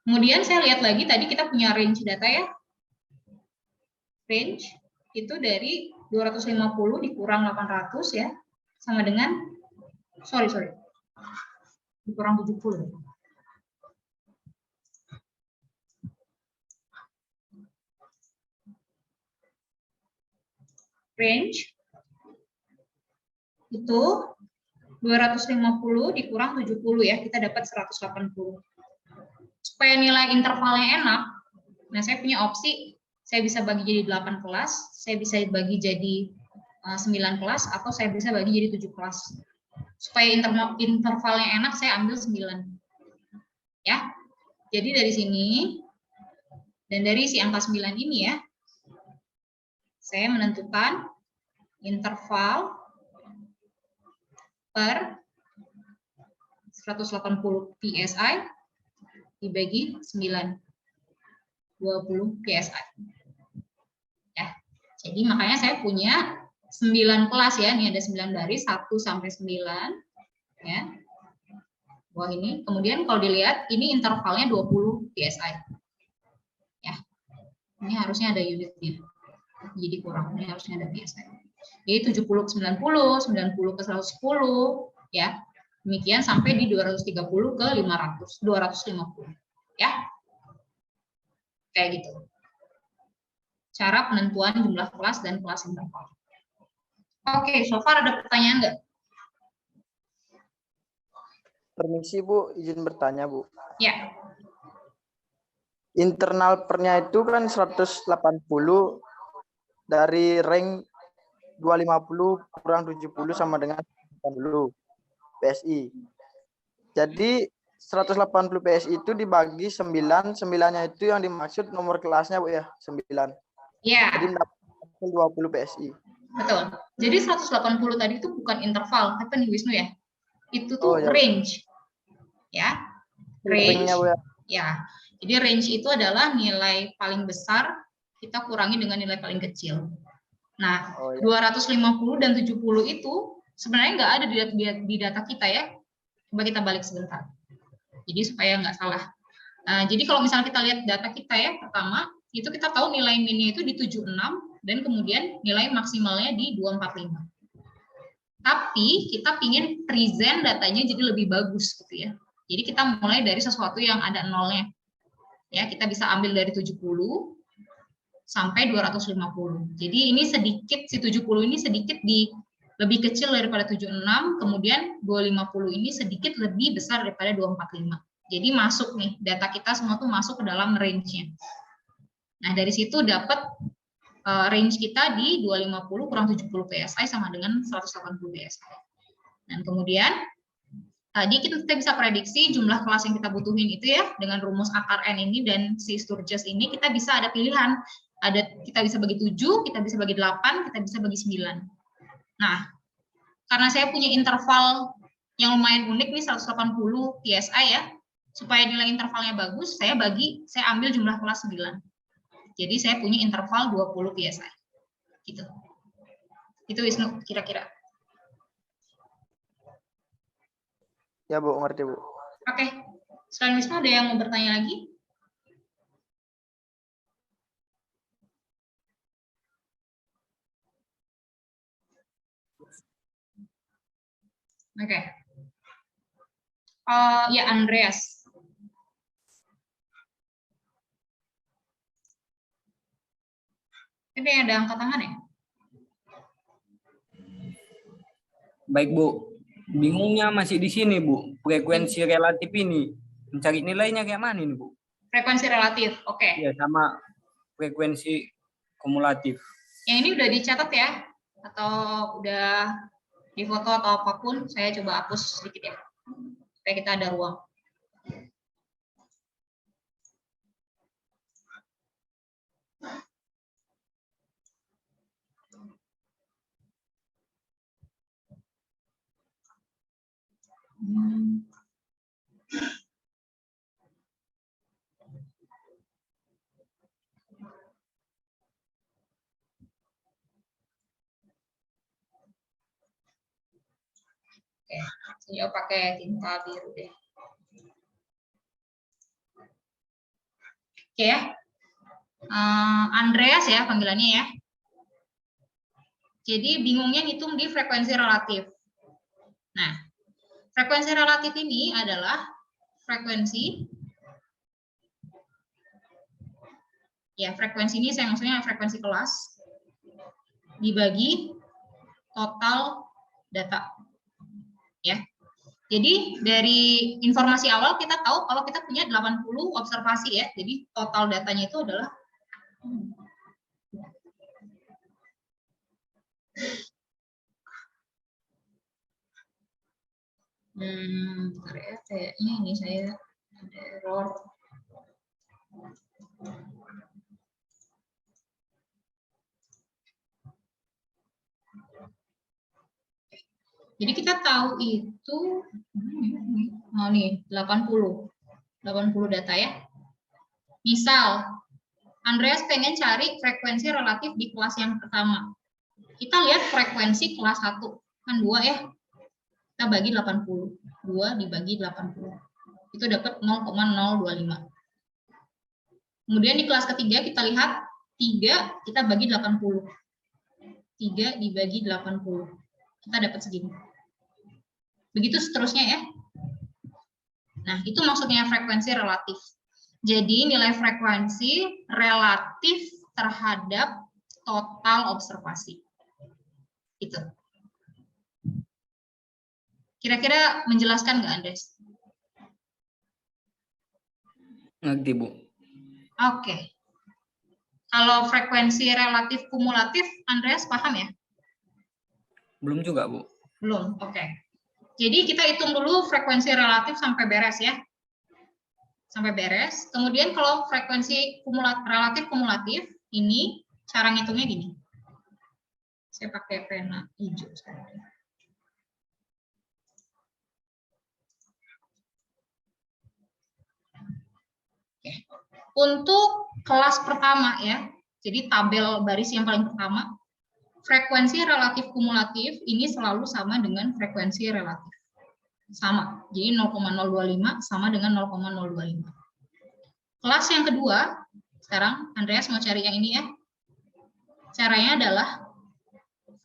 Speaker 1: kemudian saya lihat lagi tadi kita punya range data ya. Range itu dari 250 dikurang 800 ya, sama dengan dikurang 70. Range itu 250 dikurang 70 ya, kita dapat 180. Supaya nilai intervalnya enak, nah saya punya opsi, saya bisa bagi jadi 8 kelas, saya bisa bagi jadi 9 kelas, atau saya bisa bagi jadi 7 kelas. Supaya intervalnya enak, saya ambil 9. Ya, jadi dari sini, dan dari si angka 9 ini ya, saya menentukan interval per 180 PSI dibagi 9, 20 PSI. Ya, jadi makanya saya punya 9 kelas ya, ini ada 9 baris, 1 sampai 9. Ya. Wah ini, kemudian kalau dilihat, ini intervalnya 20 PSI. Ya, ini harusnya ada unitnya. Jadi kurang, ini harusnya ada PSI. Jadi 70 ke 90, 90 ke 110, ya. Demikian sampai di 230 ke 500, 250. Ya. Kayak gitu. Cara penentuan jumlah kelas dan kelas interval. Oke, so far ada pertanyaan nggak?
Speaker 2: Permisi Bu, izin bertanya Bu.
Speaker 1: Ya.
Speaker 2: Internal pernya itu kan 180 dari rank 250 kurang 70 sama dengan 80 PSI. Jadi 180 PSI itu dibagi 9, 9-nya itu yang dimaksud nomor kelasnya Bu ya, 9.
Speaker 1: Ya,
Speaker 2: Jadi mendapatkan 20 PSI.
Speaker 1: betul. Jadi 180 tadi itu bukan interval, apa nih Wisnu ya? Itu tuh
Speaker 2: Oh, ya.
Speaker 1: range. Ya. Range.
Speaker 2: Bu ya.
Speaker 1: Ya. Jadi range itu adalah nilai paling besar kita kurangi dengan nilai paling kecil. Nah, 250 dan 70 itu sebenarnya nggak ada di data kita ya. Coba kita balik sebentar. Jadi supaya nggak salah. Jadi kalau misalnya kita lihat data kita ya, pertama, itu kita tahu nilai minnya itu di 76, dan kemudian nilai maksimalnya di 245. Tapi kita ingin present datanya jadi lebih bagus gitu ya. Jadi kita mulai dari sesuatu yang ada nolnya. Ya, kita bisa ambil dari 70 sampai 250. Jadi ini sedikit, si 70 ini sedikit lebih kecil daripada 76, kemudian 250 ini sedikit lebih besar daripada 245. Jadi masuk nih, data kita semua tuh masuk ke dalam range-nya. Nah, dari situ dapat range kita di 250 kurang 70 PSI sama dengan 180 PSI. Dan kemudian tadi kita bisa prediksi jumlah kelas yang kita butuhin itu ya, dengan rumus akar N ini dan si Sturges ini, kita bisa ada pilihan. Kita bisa bagi 7, kita bisa bagi 8, kita bisa bagi 9. Nah, karena saya punya interval yang lumayan unik nih, 180 PSI ya, supaya nilai intervalnya bagus, saya ambil jumlah kelas 9. Jadi saya punya interval 20 PSI. Gitu. Itu Wisnu kira-kira.
Speaker 2: Ya Bu, ngerti Bu.
Speaker 1: Oke. Selain Wisnu ada yang mau bertanya lagi? Oke. Ya, Andreas. Ini ada angkat tangan ya?
Speaker 5: Baik Bu, bingungnya masih di sini Bu. Frekuensi relatif ini, mencari nilainya kayak mana ini Bu?
Speaker 1: Frekuensi relatif, oke.
Speaker 5: Ya, sama frekuensi kumulatif.
Speaker 1: Yang ini udah dicatat ya? Atau udah difoto atau apapun? Saya coba hapus sedikit ya, supaya kita ada ruang. Oke, saya pakai tinta biru deh. Oke ya, Andreas ya panggilannya ya. Jadi bingungnya ngitung di frekuensi relatif. Nah, frekuensi relatif ini adalah frekuensi, ya frekuensi ini saya maksudnya frekuensi kelas dibagi total data. Ya. Jadi dari informasi awal kita tahu kalau kita punya 80 observasi ya. Jadi total datanya itu adalah kayaknya ini saya ada error. Jadi kita tahu itu, nih 80 data ya. Misal, Andreas pengen cari frekuensi relatif di kelas yang pertama. Kita lihat frekuensi kelas 1, kan 2 ya. Kita bagi 80, 2 dibagi 80. Itu dapat 0,025. Kemudian di kelas ketiga kita lihat 3, kita bagi 80. 3 dibagi 80. Kita dapat segini. Begitu seterusnya ya. Nah, itu maksudnya frekuensi relatif. Jadi nilai frekuensi relatif terhadap total observasi. Itu. Kira-kira menjelaskan nggak, Andes?
Speaker 5: Ngerti Bu.
Speaker 1: Oke. Kalau frekuensi relatif kumulatif, Andreas paham ya?
Speaker 5: Belum juga, Bu.
Speaker 1: Belum, oke. Jadi kita hitung dulu frekuensi relatif sampai beres ya. Sampai beres. Kemudian kalau frekuensi relatif kumulatif, ini cara ngitungnya gini. Saya pakai pena hijau sekarang. Oke. Untuk kelas pertama ya, jadi tabel baris yang paling pertama, frekuensi relatif kumulatif ini selalu sama dengan frekuensi relatif. Sama, jadi 0,025 sama dengan 0,025. Kelas yang kedua, sekarang Andreas mau cari yang ini ya. Caranya adalah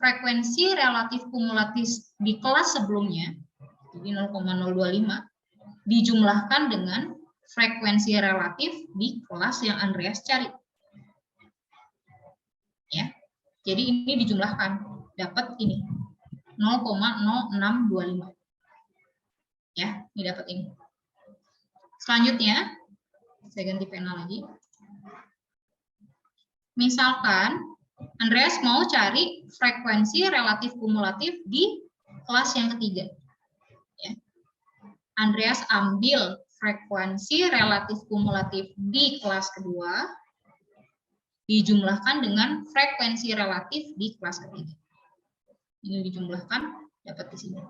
Speaker 1: frekuensi relatif kumulatif di kelas sebelumnya, jadi 0,025, dijumlahkan dengan frekuensi relatif di kelas yang Andreas cari. Ya. Jadi ini dijumlahkan, dapat ini 0,0625. Ya, ini dapat ini. Selanjutnya, saya ganti pena lagi. Misalkan Andreas mau cari frekuensi relatif kumulatif di kelas yang ketiga. Ya. Andreas ambil frekuensi relatif kumulatif di kelas kedua, dijumlahkan dengan frekuensi relatif di kelas ketiga. Ini dijumlahkan, dapat di sini.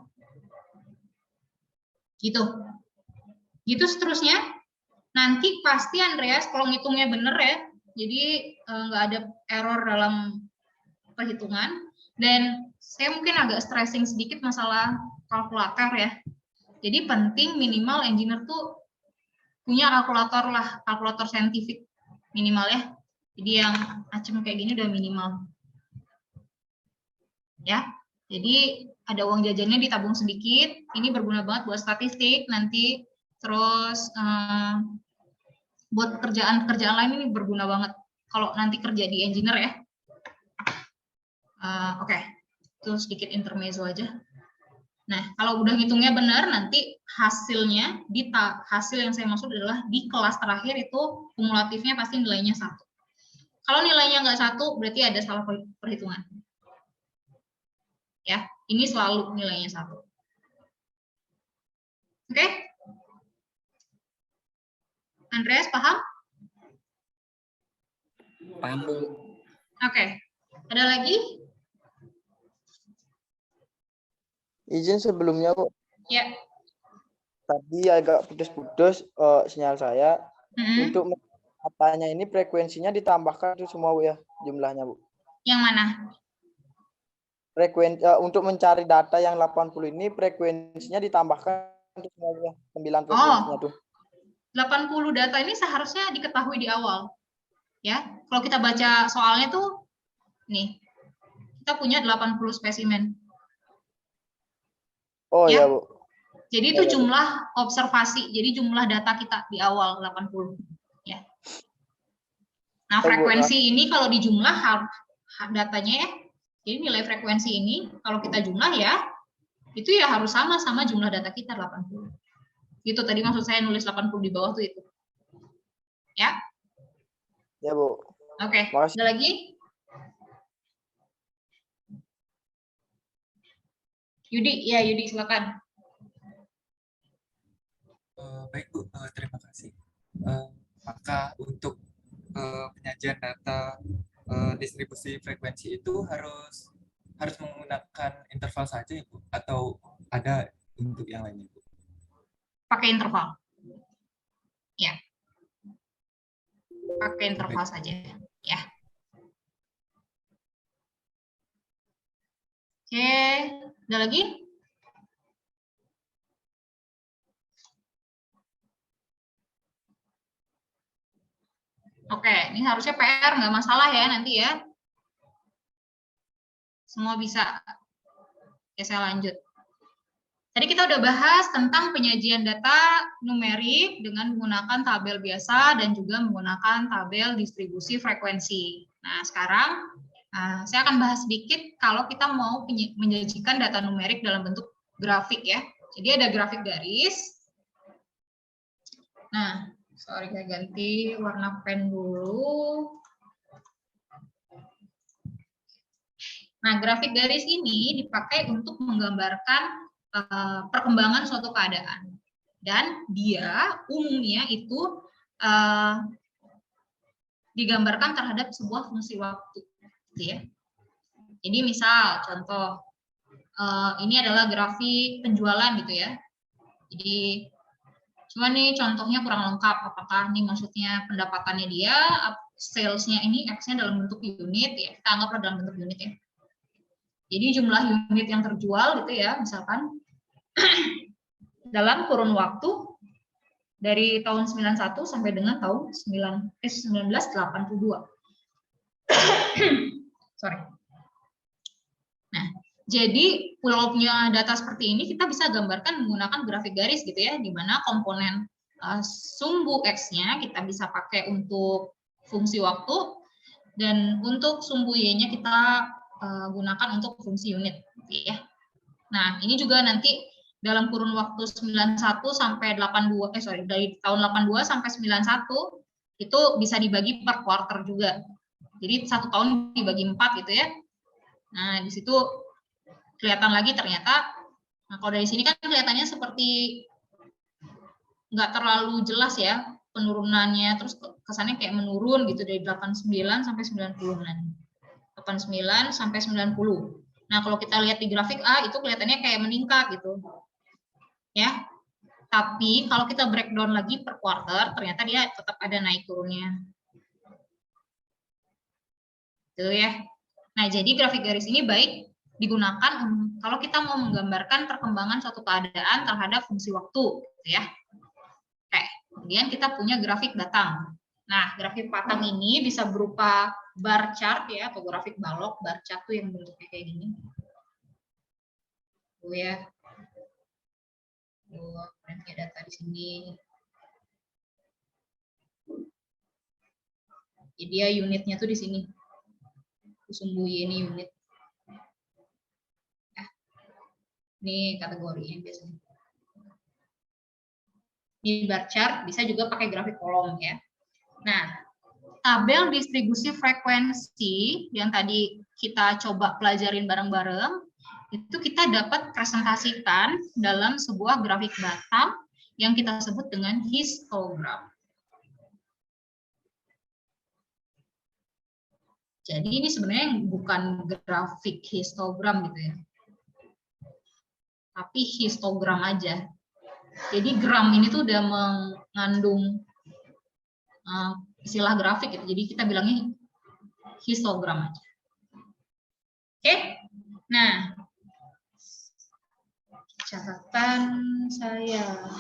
Speaker 1: Gitu. Gitu seterusnya. Nanti pasti Andreas kalau ngitungnya bener ya, jadi nggak ada error dalam perhitungan. Dan saya mungkin agak stressing sedikit masalah kalkulator ya. Jadi penting minimal engineer tuh punya kalkulator lah, kalkulator saintifik minimal ya. Jadi yang acem kayak gini udah minimal. Ya, jadi ada uang jajannya ditabung sedikit. Ini berguna banget buat statistik nanti. Terus buat pekerjaan-pekerjaan lain ini berguna banget. Kalau nanti kerja di engineer ya. Oke, itu sedikit intermezzo aja. Nah, kalau udah ngitungnya benar, nanti hasilnya, hasil yang saya maksud adalah di kelas terakhir itu kumulatifnya pasti nilainya 1. Kalau nilainya nggak 1, berarti ada salah perhitungan. Ya, ini selalu nilainya 1. Oke? Andreas, paham?
Speaker 5: Paham, Bu.
Speaker 1: Oke. Ada lagi?
Speaker 2: Izin sebelumnya, Bu.
Speaker 1: Ya.
Speaker 2: Tadi agak putus-putus sinyal saya. Untuk katanya ini frekuensinya ditambahkan itu semua, Bu ya, jumlahnya, Bu.
Speaker 1: Yang mana?
Speaker 2: Frekuensi untuk mencari data yang 80 ini frekuensinya ditambahkan itu semua, Bu ya. 9 frekuensinya tuh.
Speaker 1: 80 data ini seharusnya diketahui di awal. Ya, kalau kita baca soalnya tuh nih. Kita punya 80 spesimen.
Speaker 2: Oh ya, Bu.
Speaker 1: Jadi itu jumlah observasi, jadi jumlah data kita di awal 80. Ya. Nah, frekuensi ini kalau dijumlah datanya ya, jadi nilai frekuensi ini kalau kita jumlah ya, itu ya harus sama jumlah data kita 80. Gitu tadi maksud saya nulis 80 di bawah tuh itu. Ya.
Speaker 2: Ya, Bu.
Speaker 1: Oke, ada lagi? Yudi, ya Yudi silakan.
Speaker 6: Baik Bu, terima kasih. Maka untuk penyajian data distribusi frekuensi itu harus menggunakan interval saja ya Bu, atau ada untuk yang lainnya Bu?
Speaker 1: Pakai interval. Ya. Pakai interval saja ya. Oke, ada lagi? Oke, ini harusnya PR nggak masalah ya nanti ya. Semua bisa. Oke, saya lanjut. Tadi kita udah bahas tentang penyajian data numerik dengan menggunakan tabel biasa dan juga menggunakan tabel distribusi frekuensi. Nah, sekarang saya akan bahas sedikit kalau kita mau menyajikan data numerik dalam bentuk grafik ya. Jadi ada grafik garis. Nah, sorry saya ganti warna pen dulu. Nah, grafik garis ini dipakai untuk menggambarkan perkembangan suatu keadaan. Dan dia umumnya itu digambarkan terhadap sebuah fungsi waktu. Gitu ya. Jadi misal, contoh, ini adalah grafik penjualan gitu ya. Jadi, cuma nih contohnya kurang lengkap. Apakah nih maksudnya pendapatannya dia, salesnya ini X-nya dalam bentuk unit ya. Kita anggaplah dalam bentuk unit ya. Jadi jumlah unit yang terjual gitu ya, misalkan dalam kurun waktu dari tahun 91 sampai dengan tahun 1982. Sorry. Nah, jadi kalau punya data seperti ini kita bisa gambarkan menggunakan grafik garis gitu ya, di mana komponen sumbu X-nya kita bisa pakai untuk fungsi waktu, dan untuk sumbu Y-nya kita gunakan untuk fungsi unit gitu ya. Nah, ini juga nanti dalam kurun waktu 91 sampai 82 dari tahun 82 sampai 91 itu bisa dibagi per quarter juga. Jadi 1 tahun dibagi 4 gitu ya. Nah, di situ kelihatan lagi ternyata, nah kalau dari sini kan kelihatannya seperti nggak terlalu jelas ya penurunannya, terus kesannya kayak menurun gitu dari 89 sampai 90-an. 89 sampai 90. Nah, kalau kita lihat di grafik A itu kelihatannya kayak meningkat gitu. Ya. Tapi kalau kita breakdown lagi per quarter, ternyata dia tetap ada naik turunnya. Gitu ya. Nah, jadi grafik garis ini baik digunakan kalau kita mau menggambarkan perkembangan suatu keadaan terhadap fungsi waktu, gitu ya. Oke, kemudian kita punya grafik batang. Nah, grafik batang ini bisa berupa bar chart ya, atau grafik balok. Bar chart tuh yang bentuknya kayak gini. Tuh ya. Tuh, punya data di sini. Jadi dia unitnya tuh di sini. Sumbu Y ini unit. Nah, ini kategorinya biasanya. Di bar chart bisa juga pakai grafik kolom ya. Nah, tabel distribusi frekuensi yang tadi kita coba pelajarin bareng-bareng, itu kita dapat presentasikan dalam sebuah grafik batang yang kita sebut dengan histogram. Jadi ini sebenarnya bukan grafik histogram gitu ya, tapi histogram aja. Jadi gram ini tuh udah mengandung istilah grafik gitu. Jadi kita bilangnya histogram aja. Oke. Nah, catatan saya.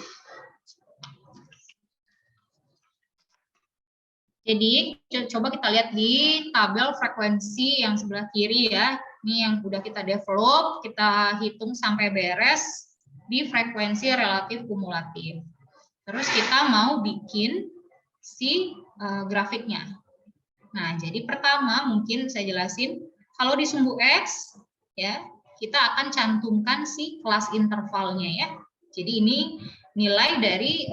Speaker 1: Jadi coba kita lihat di tabel frekuensi yang sebelah kiri ya. Ini yang udah kita develop, kita hitung sampai beres di frekuensi relatif kumulatif. Terus kita mau bikin si grafiknya. Nah, jadi pertama mungkin saya jelasin, kalau di sumbu X ya, kita akan cantumkan si kelas intervalnya ya. Jadi ini nilai dari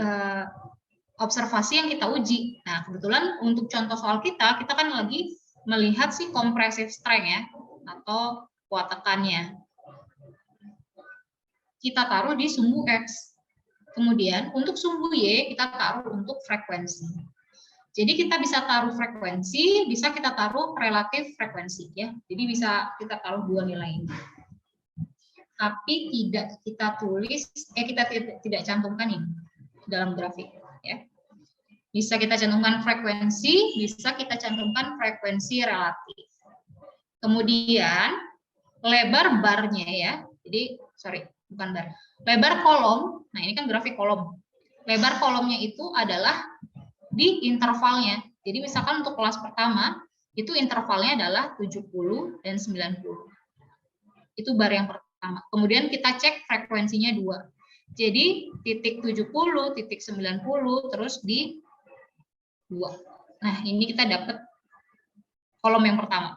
Speaker 1: observasi yang kita uji. Nah, kebetulan untuk contoh soal kita kan lagi melihat si compressive strength ya, atau kuat tekannya. Kita taruh di sumbu X. Kemudian untuk sumbu Y kita taruh untuk frekuensi. Jadi kita bisa taruh frekuensi, bisa kita taruh relatif frekuensi ya. Jadi bisa kita taruh dua nilai ini. Tapi tidak kita tulis, kita tidak cantumkan ini dalam grafik ya. Bisa kita cantumkan frekuensi, bisa kita cantumkan frekuensi relatif. Kemudian lebar barnya ya. Jadi bukan bar. Lebar kolom. Nah, ini kan grafik kolom. Lebar kolomnya itu adalah di intervalnya. Jadi misalkan untuk kelas pertama itu intervalnya adalah 70 dan 90. Itu bar yang pertama. Kemudian kita cek frekuensinya 2. Jadi titik 70, titik 90, terus di 2. Nah, ini kita dapat kolom yang pertama.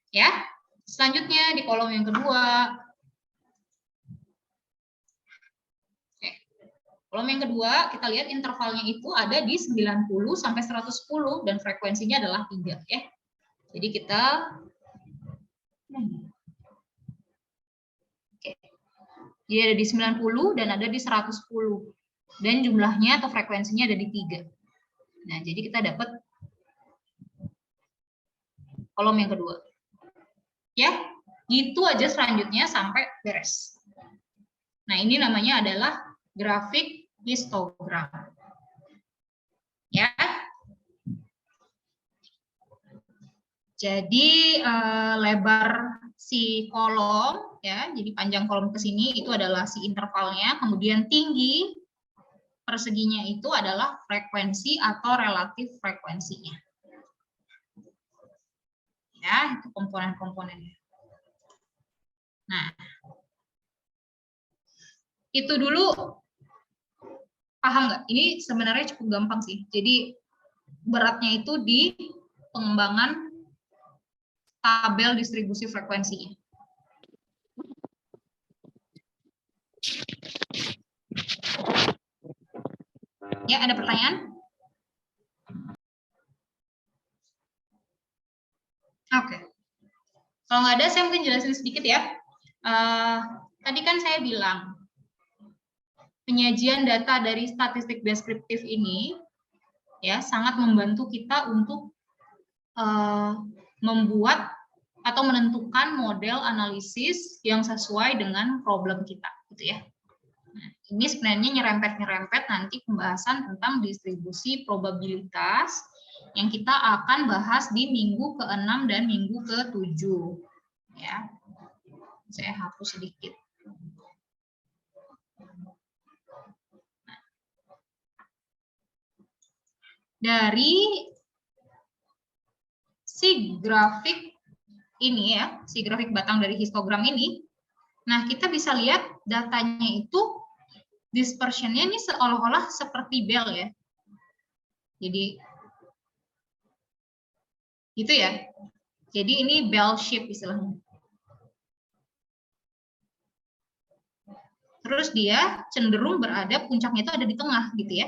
Speaker 1: Ya. Selanjutnya di kolom yang kedua. Oke. Kolom yang kedua, kita lihat intervalnya itu ada di 90 sampai 110 dan frekuensinya adalah 3 ya. Jadi kita Oke. Jadi ada di 90 dan ada di 110. Dan jumlahnya atau frekuensinya ada di 3. Nah, jadi kita dapat kolom yang kedua. Ya, gitu aja selanjutnya sampai beres. Nah, ini namanya adalah grafik histogram. Ya. Jadi lebar si kolom ya, jadi panjang kolom ke sini itu adalah si intervalnya, kemudian tinggi perseginya itu adalah frekuensi atau relatif frekuensinya. Ya, itu komponen-komponennya. Nah, itu dulu paham nggak? Ini sebenarnya cukup gampang sih. Jadi beratnya itu di pengembangan tabel distribusi frekuensinya. Ya, ada pertanyaan? Oke. Kalau nggak ada, saya mungkin jelasin sedikit ya. Tadi kan saya bilang, penyajian data dari statistik deskriptif ini ya sangat membantu kita untuk membuat atau menentukan model analisis yang sesuai dengan problem kita, gitu ya. Nah, ini sebenarnya nyerempet-nyerempet nanti pembahasan tentang distribusi probabilitas yang kita akan bahas di minggu ke-6 dan minggu ke-7. Ya, saya hapus sedikit. Dari si grafik ini ya, si grafik batang dari histogram ini, nah kita bisa lihat datanya itu dispersionnya ini seolah-olah seperti bel ya. Jadi gitu ya. Jadi ini bell shape istilahnya. Terus dia cenderung berada, puncaknya itu ada di tengah gitu ya.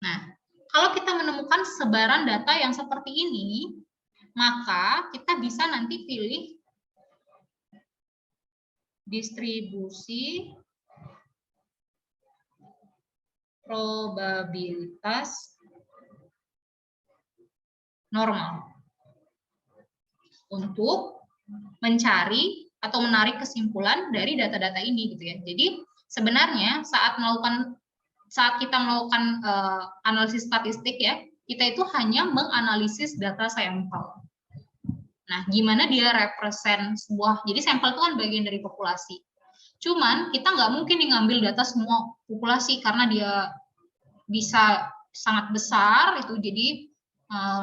Speaker 1: Nah, kalau kita menemukan sebaran data yang seperti ini, maka kita bisa nanti pilih distribusi probabilitas normal untuk mencari atau menarik kesimpulan dari data-data ini gitu ya. Jadi sebenarnya saat kita melakukan analisis statistik ya, kita itu hanya menganalisis data sampel. Nah, gimana dia represent sebuah, jadi sampel itu kan bagian dari populasi. Cuman kita nggak mungkin ngambil data semua populasi karena dia bisa sangat besar itu, jadi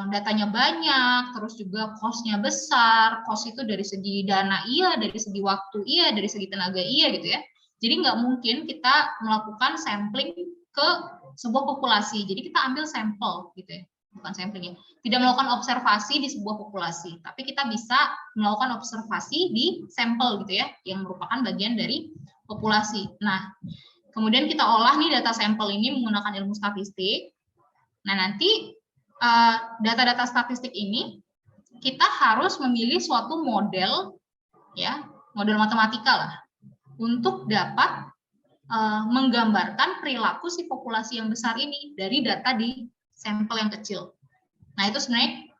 Speaker 1: datanya banyak, terus juga cost-nya besar. Cost itu dari segi dana iya, dari segi waktu iya, dari segi tenaga iya gitu ya. Jadi nggak mungkin kita melakukan sampling ke sebuah populasi. Jadi kita ambil sampel gitu ya, bukan sampling ya. Tidak melakukan observasi di sebuah populasi, tapi kita bisa melakukan observasi di sampel gitu ya, yang merupakan bagian dari populasi. Nah, kemudian kita olah nih data sampel ini menggunakan ilmu statistik. Nah, nanti data-data statistik ini kita harus memilih suatu model ya, model matematika lah untuk dapat menggambarkan perilaku si populasi yang besar ini dari data di sampel yang kecil. Nah, itu sebenarnya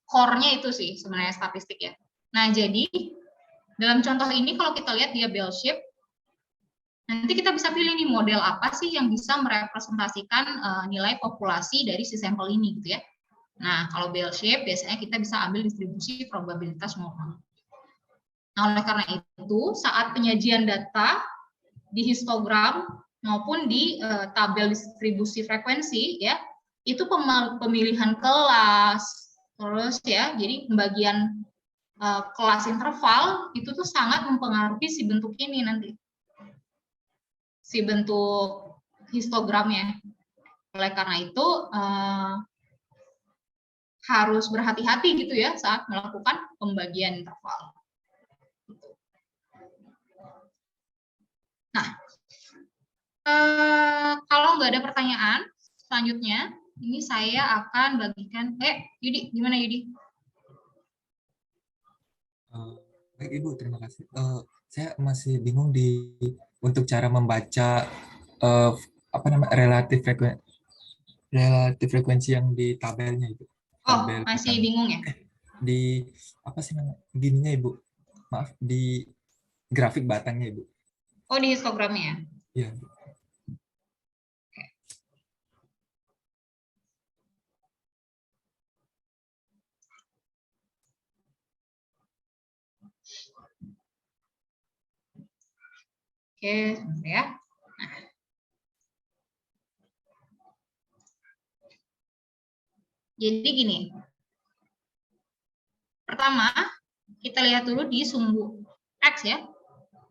Speaker 1: core-nya itu sih sebenarnya statistik ya. Nah, jadi dalam contoh ini kalau kita lihat dia bell shape, nanti kita bisa pilih nih model apa sih yang bisa merepresentasikan nilai populasi dari si sampel ini gitu ya. Nah, kalau bell shape biasanya kita bisa ambil distribusi probabilitas normal. Nah, oleh karena itu saat penyajian data di histogram maupun di tabel distribusi frekuensi ya, itu pemilihan kelas, terus ya, jadi pembagian kelas interval itu tuh sangat mempengaruhi si bentuk ini nanti. Si bentuk histogramnya. Oleh karena itu harus berhati-hati gitu ya saat melakukan pembagian interval. Nah, kalau nggak ada pertanyaan, selanjutnya ini saya akan bagikan. Yudi, gimana Yudi?
Speaker 6: Baik Ibu, terima kasih. Saya masih bingung untuk cara membaca apa namanya relatif frekuensi yang di tabelnya Ibu.
Speaker 1: Oh,
Speaker 6: Tabel
Speaker 1: masih
Speaker 6: bukan.
Speaker 1: bingung ya?
Speaker 6: Di apa sih namanya? Gininya Ibu. Maaf, di grafik batangnya Ibu.
Speaker 1: Oh, di histogramnya.
Speaker 6: Iya.
Speaker 1: Oke, sebentar ya. Jadi gini. Pertama, kita lihat dulu di sumbu X ya.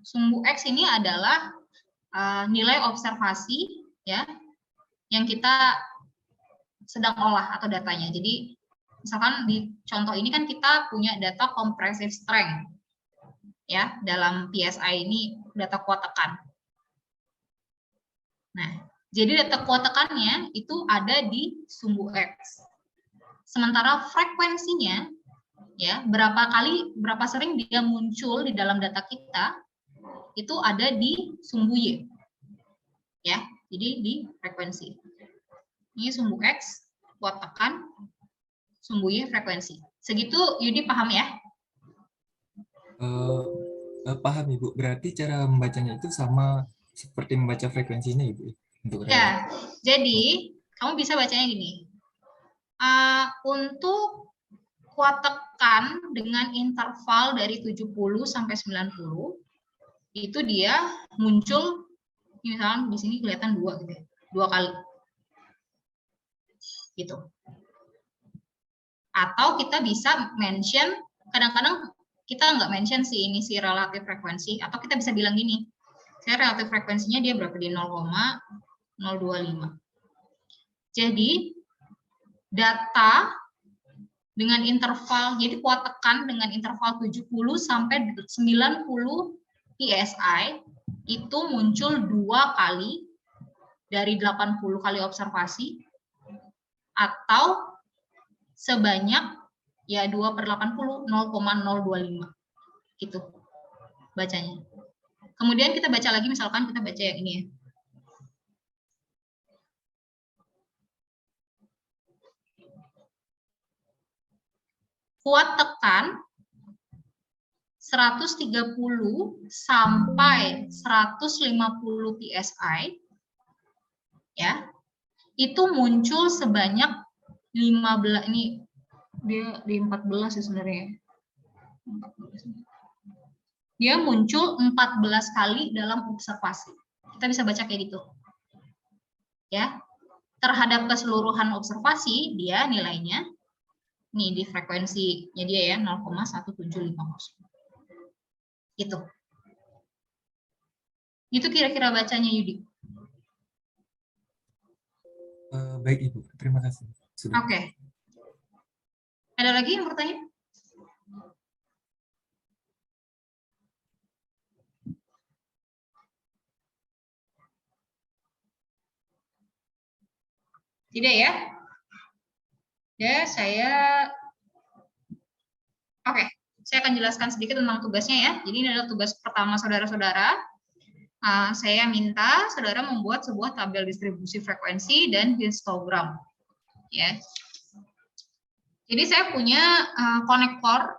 Speaker 1: Sumbu X ini adalah nilai observasi ya yang kita sedang olah atau datanya. Jadi misalkan di contoh ini kan kita punya data compressive strength ya, dalam PSI ini data kuat tekan. Nah, jadi data kuat tekannya itu ada di sumbu X. Sementara frekuensinya ya, berapa sering dia muncul di dalam data kita itu ada di sumbu Y. Ya, jadi di frekuensi. Ini sumbu X kuat tekan, sumbu Y frekuensi. Segitu Yudi paham ya?
Speaker 6: Paham Ibu. Berarti cara membacanya itu sama seperti membaca frekuensinya Ibu. Untuk
Speaker 1: ya, jadi kamu bisa bacanya gini. Untuk kuat tekan dengan interval dari 70 sampai 90 itu dia muncul misalnya di sini kelihatan 2 gitu ya, 2 kali. Gitu. Atau kita bisa mention, kadang-kadang kita nggak mention ini si relatif frekuensi, atau kita bisa bilang gini, saya relatif frekuensinya dia berapa di 0,025. Jadi data dengan interval, jadi kuat tekan dengan interval 70 sampai 90 PSI itu muncul 2 kali dari 80 kali observasi atau sebanyak ya 2/80, 0,025 gitu bacanya. Kemudian kita baca lagi, misalkan kita baca yang ini ya. Kuat tekan 130 sampai 150 PSI ya. Itu muncul sebanyak 15, ini dia di 14 ya sebenarnya. Dia muncul 14 kali dalam observasi. Kita bisa baca kayak gitu. Ya. Terhadap keseluruhan observasi dia nilainya nih di frekuensinya dia ya 0,1750. Gitu. Itu kira-kira bacanya Yudi.
Speaker 6: Baik Ibu, terima kasih.
Speaker 1: Oke. Ada lagi yang bertanya? Tidak ya? Ya, Oke, saya akan jelaskan sedikit tentang tugasnya ya. Jadi ini adalah tugas pertama saudara-saudara. Saya minta saudara membuat sebuah tabel distribusi frekuensi dan histogram. Ya. Jadi saya punya konektor,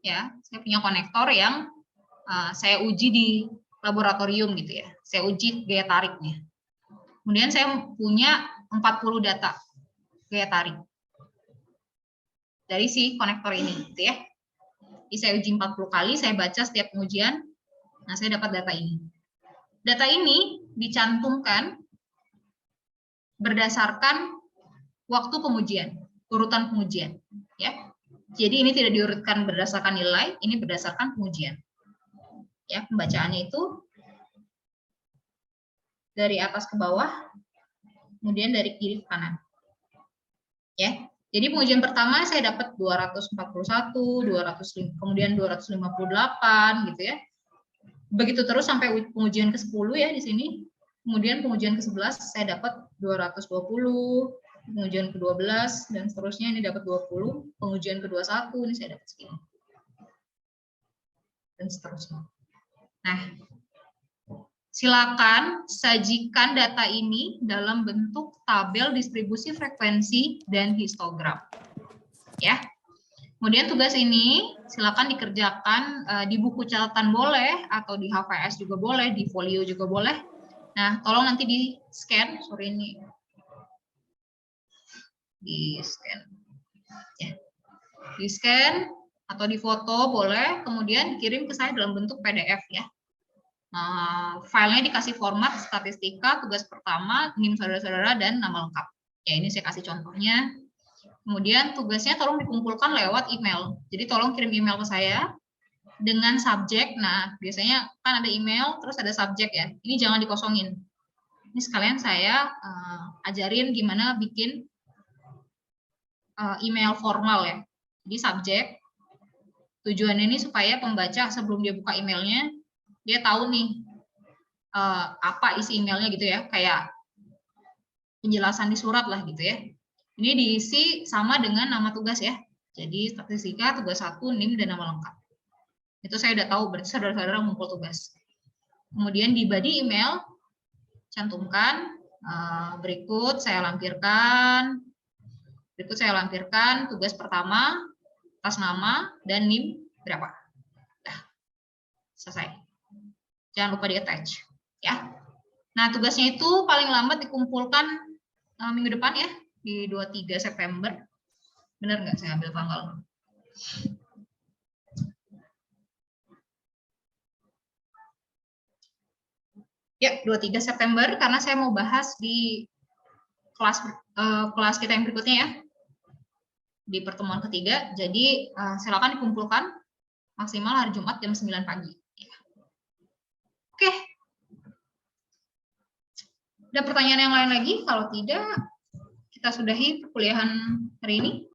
Speaker 1: ya. Saya punya konektor yang saya uji di laboratorium gitu ya. Saya uji gaya tariknya. Kemudian saya punya 40 data gaya tarik dari si konektor ini gitu ya. Jadi saya uji 40 kali, saya baca setiap pengujian. Nah, saya dapat data ini. Data ini dicantumkan berdasarkan waktu pengujian, urutan pengujian ya. Jadi ini tidak diurutkan berdasarkan nilai, ini berdasarkan pengujian. Ya, pembacaannya itu dari atas ke bawah, kemudian dari kiri ke kanan. Ya. Jadi pengujian pertama saya dapat 241, 200, kemudian 258 gitu ya. Begitu terus sampai pengujian ke-10 ya di sini. Kemudian pengujian ke-11 saya dapat 220, pengujian ke-12 dan seterusnya ini dapat 20, pengujian ke-21 ini saya dapat segini. Dan seterusnya. Nah, silakan sajikan data ini dalam bentuk tabel distribusi frekuensi dan histogram. Ya. Kemudian tugas ini silakan dikerjakan di buku catatan boleh atau di HVS juga boleh, di folio juga boleh. Nah, tolong nanti di scan, sorry ini di scan, ya. Di scan atau di foto boleh, kemudian dikirim ke saya dalam bentuk PDF ya. Filenya dikasih format statistika, tugas pertama, NIM saudara-saudara dan nama lengkap. Ya ini saya kasih contohnya. Kemudian tugasnya tolong dikumpulkan lewat email. Jadi tolong kirim email ke saya dengan subjek. Nah, biasanya kan ada email, terus ada subjek ya. Ini jangan dikosongin. Ini sekalian saya ajarin gimana bikin email formal ya. Jadi subjek, tujuannya ini supaya pembaca sebelum dia buka emailnya, dia tahu nih apa isi emailnya gitu ya. Kayak penjelasan di surat lah gitu ya. Ini diisi sama dengan nama tugas ya. Jadi statistika, tugas 1, NIM, dan nama lengkap. Itu saya udah tahu, berarti saudara-saudara ngumpul tugas. Kemudian di body email, cantumkan berikut saya lampirkan tugas pertama, atas nama, dan NIM berapa. Nah, selesai. Jangan lupa di attach. Ya. Nah, tugasnya itu paling lambat dikumpulkan minggu depan ya, di 23 September. Benar nggak saya ambil tanggal? Ya, 23 September karena saya mau bahas di kelas kita yang berikutnya ya. Di pertemuan ketiga. Jadi silakan dikumpulkan maksimal hari Jumat jam 9 pagi. Oke. Ada pertanyaan yang lain lagi? Kalau tidak, kita sudahi perkuliahan hari ini.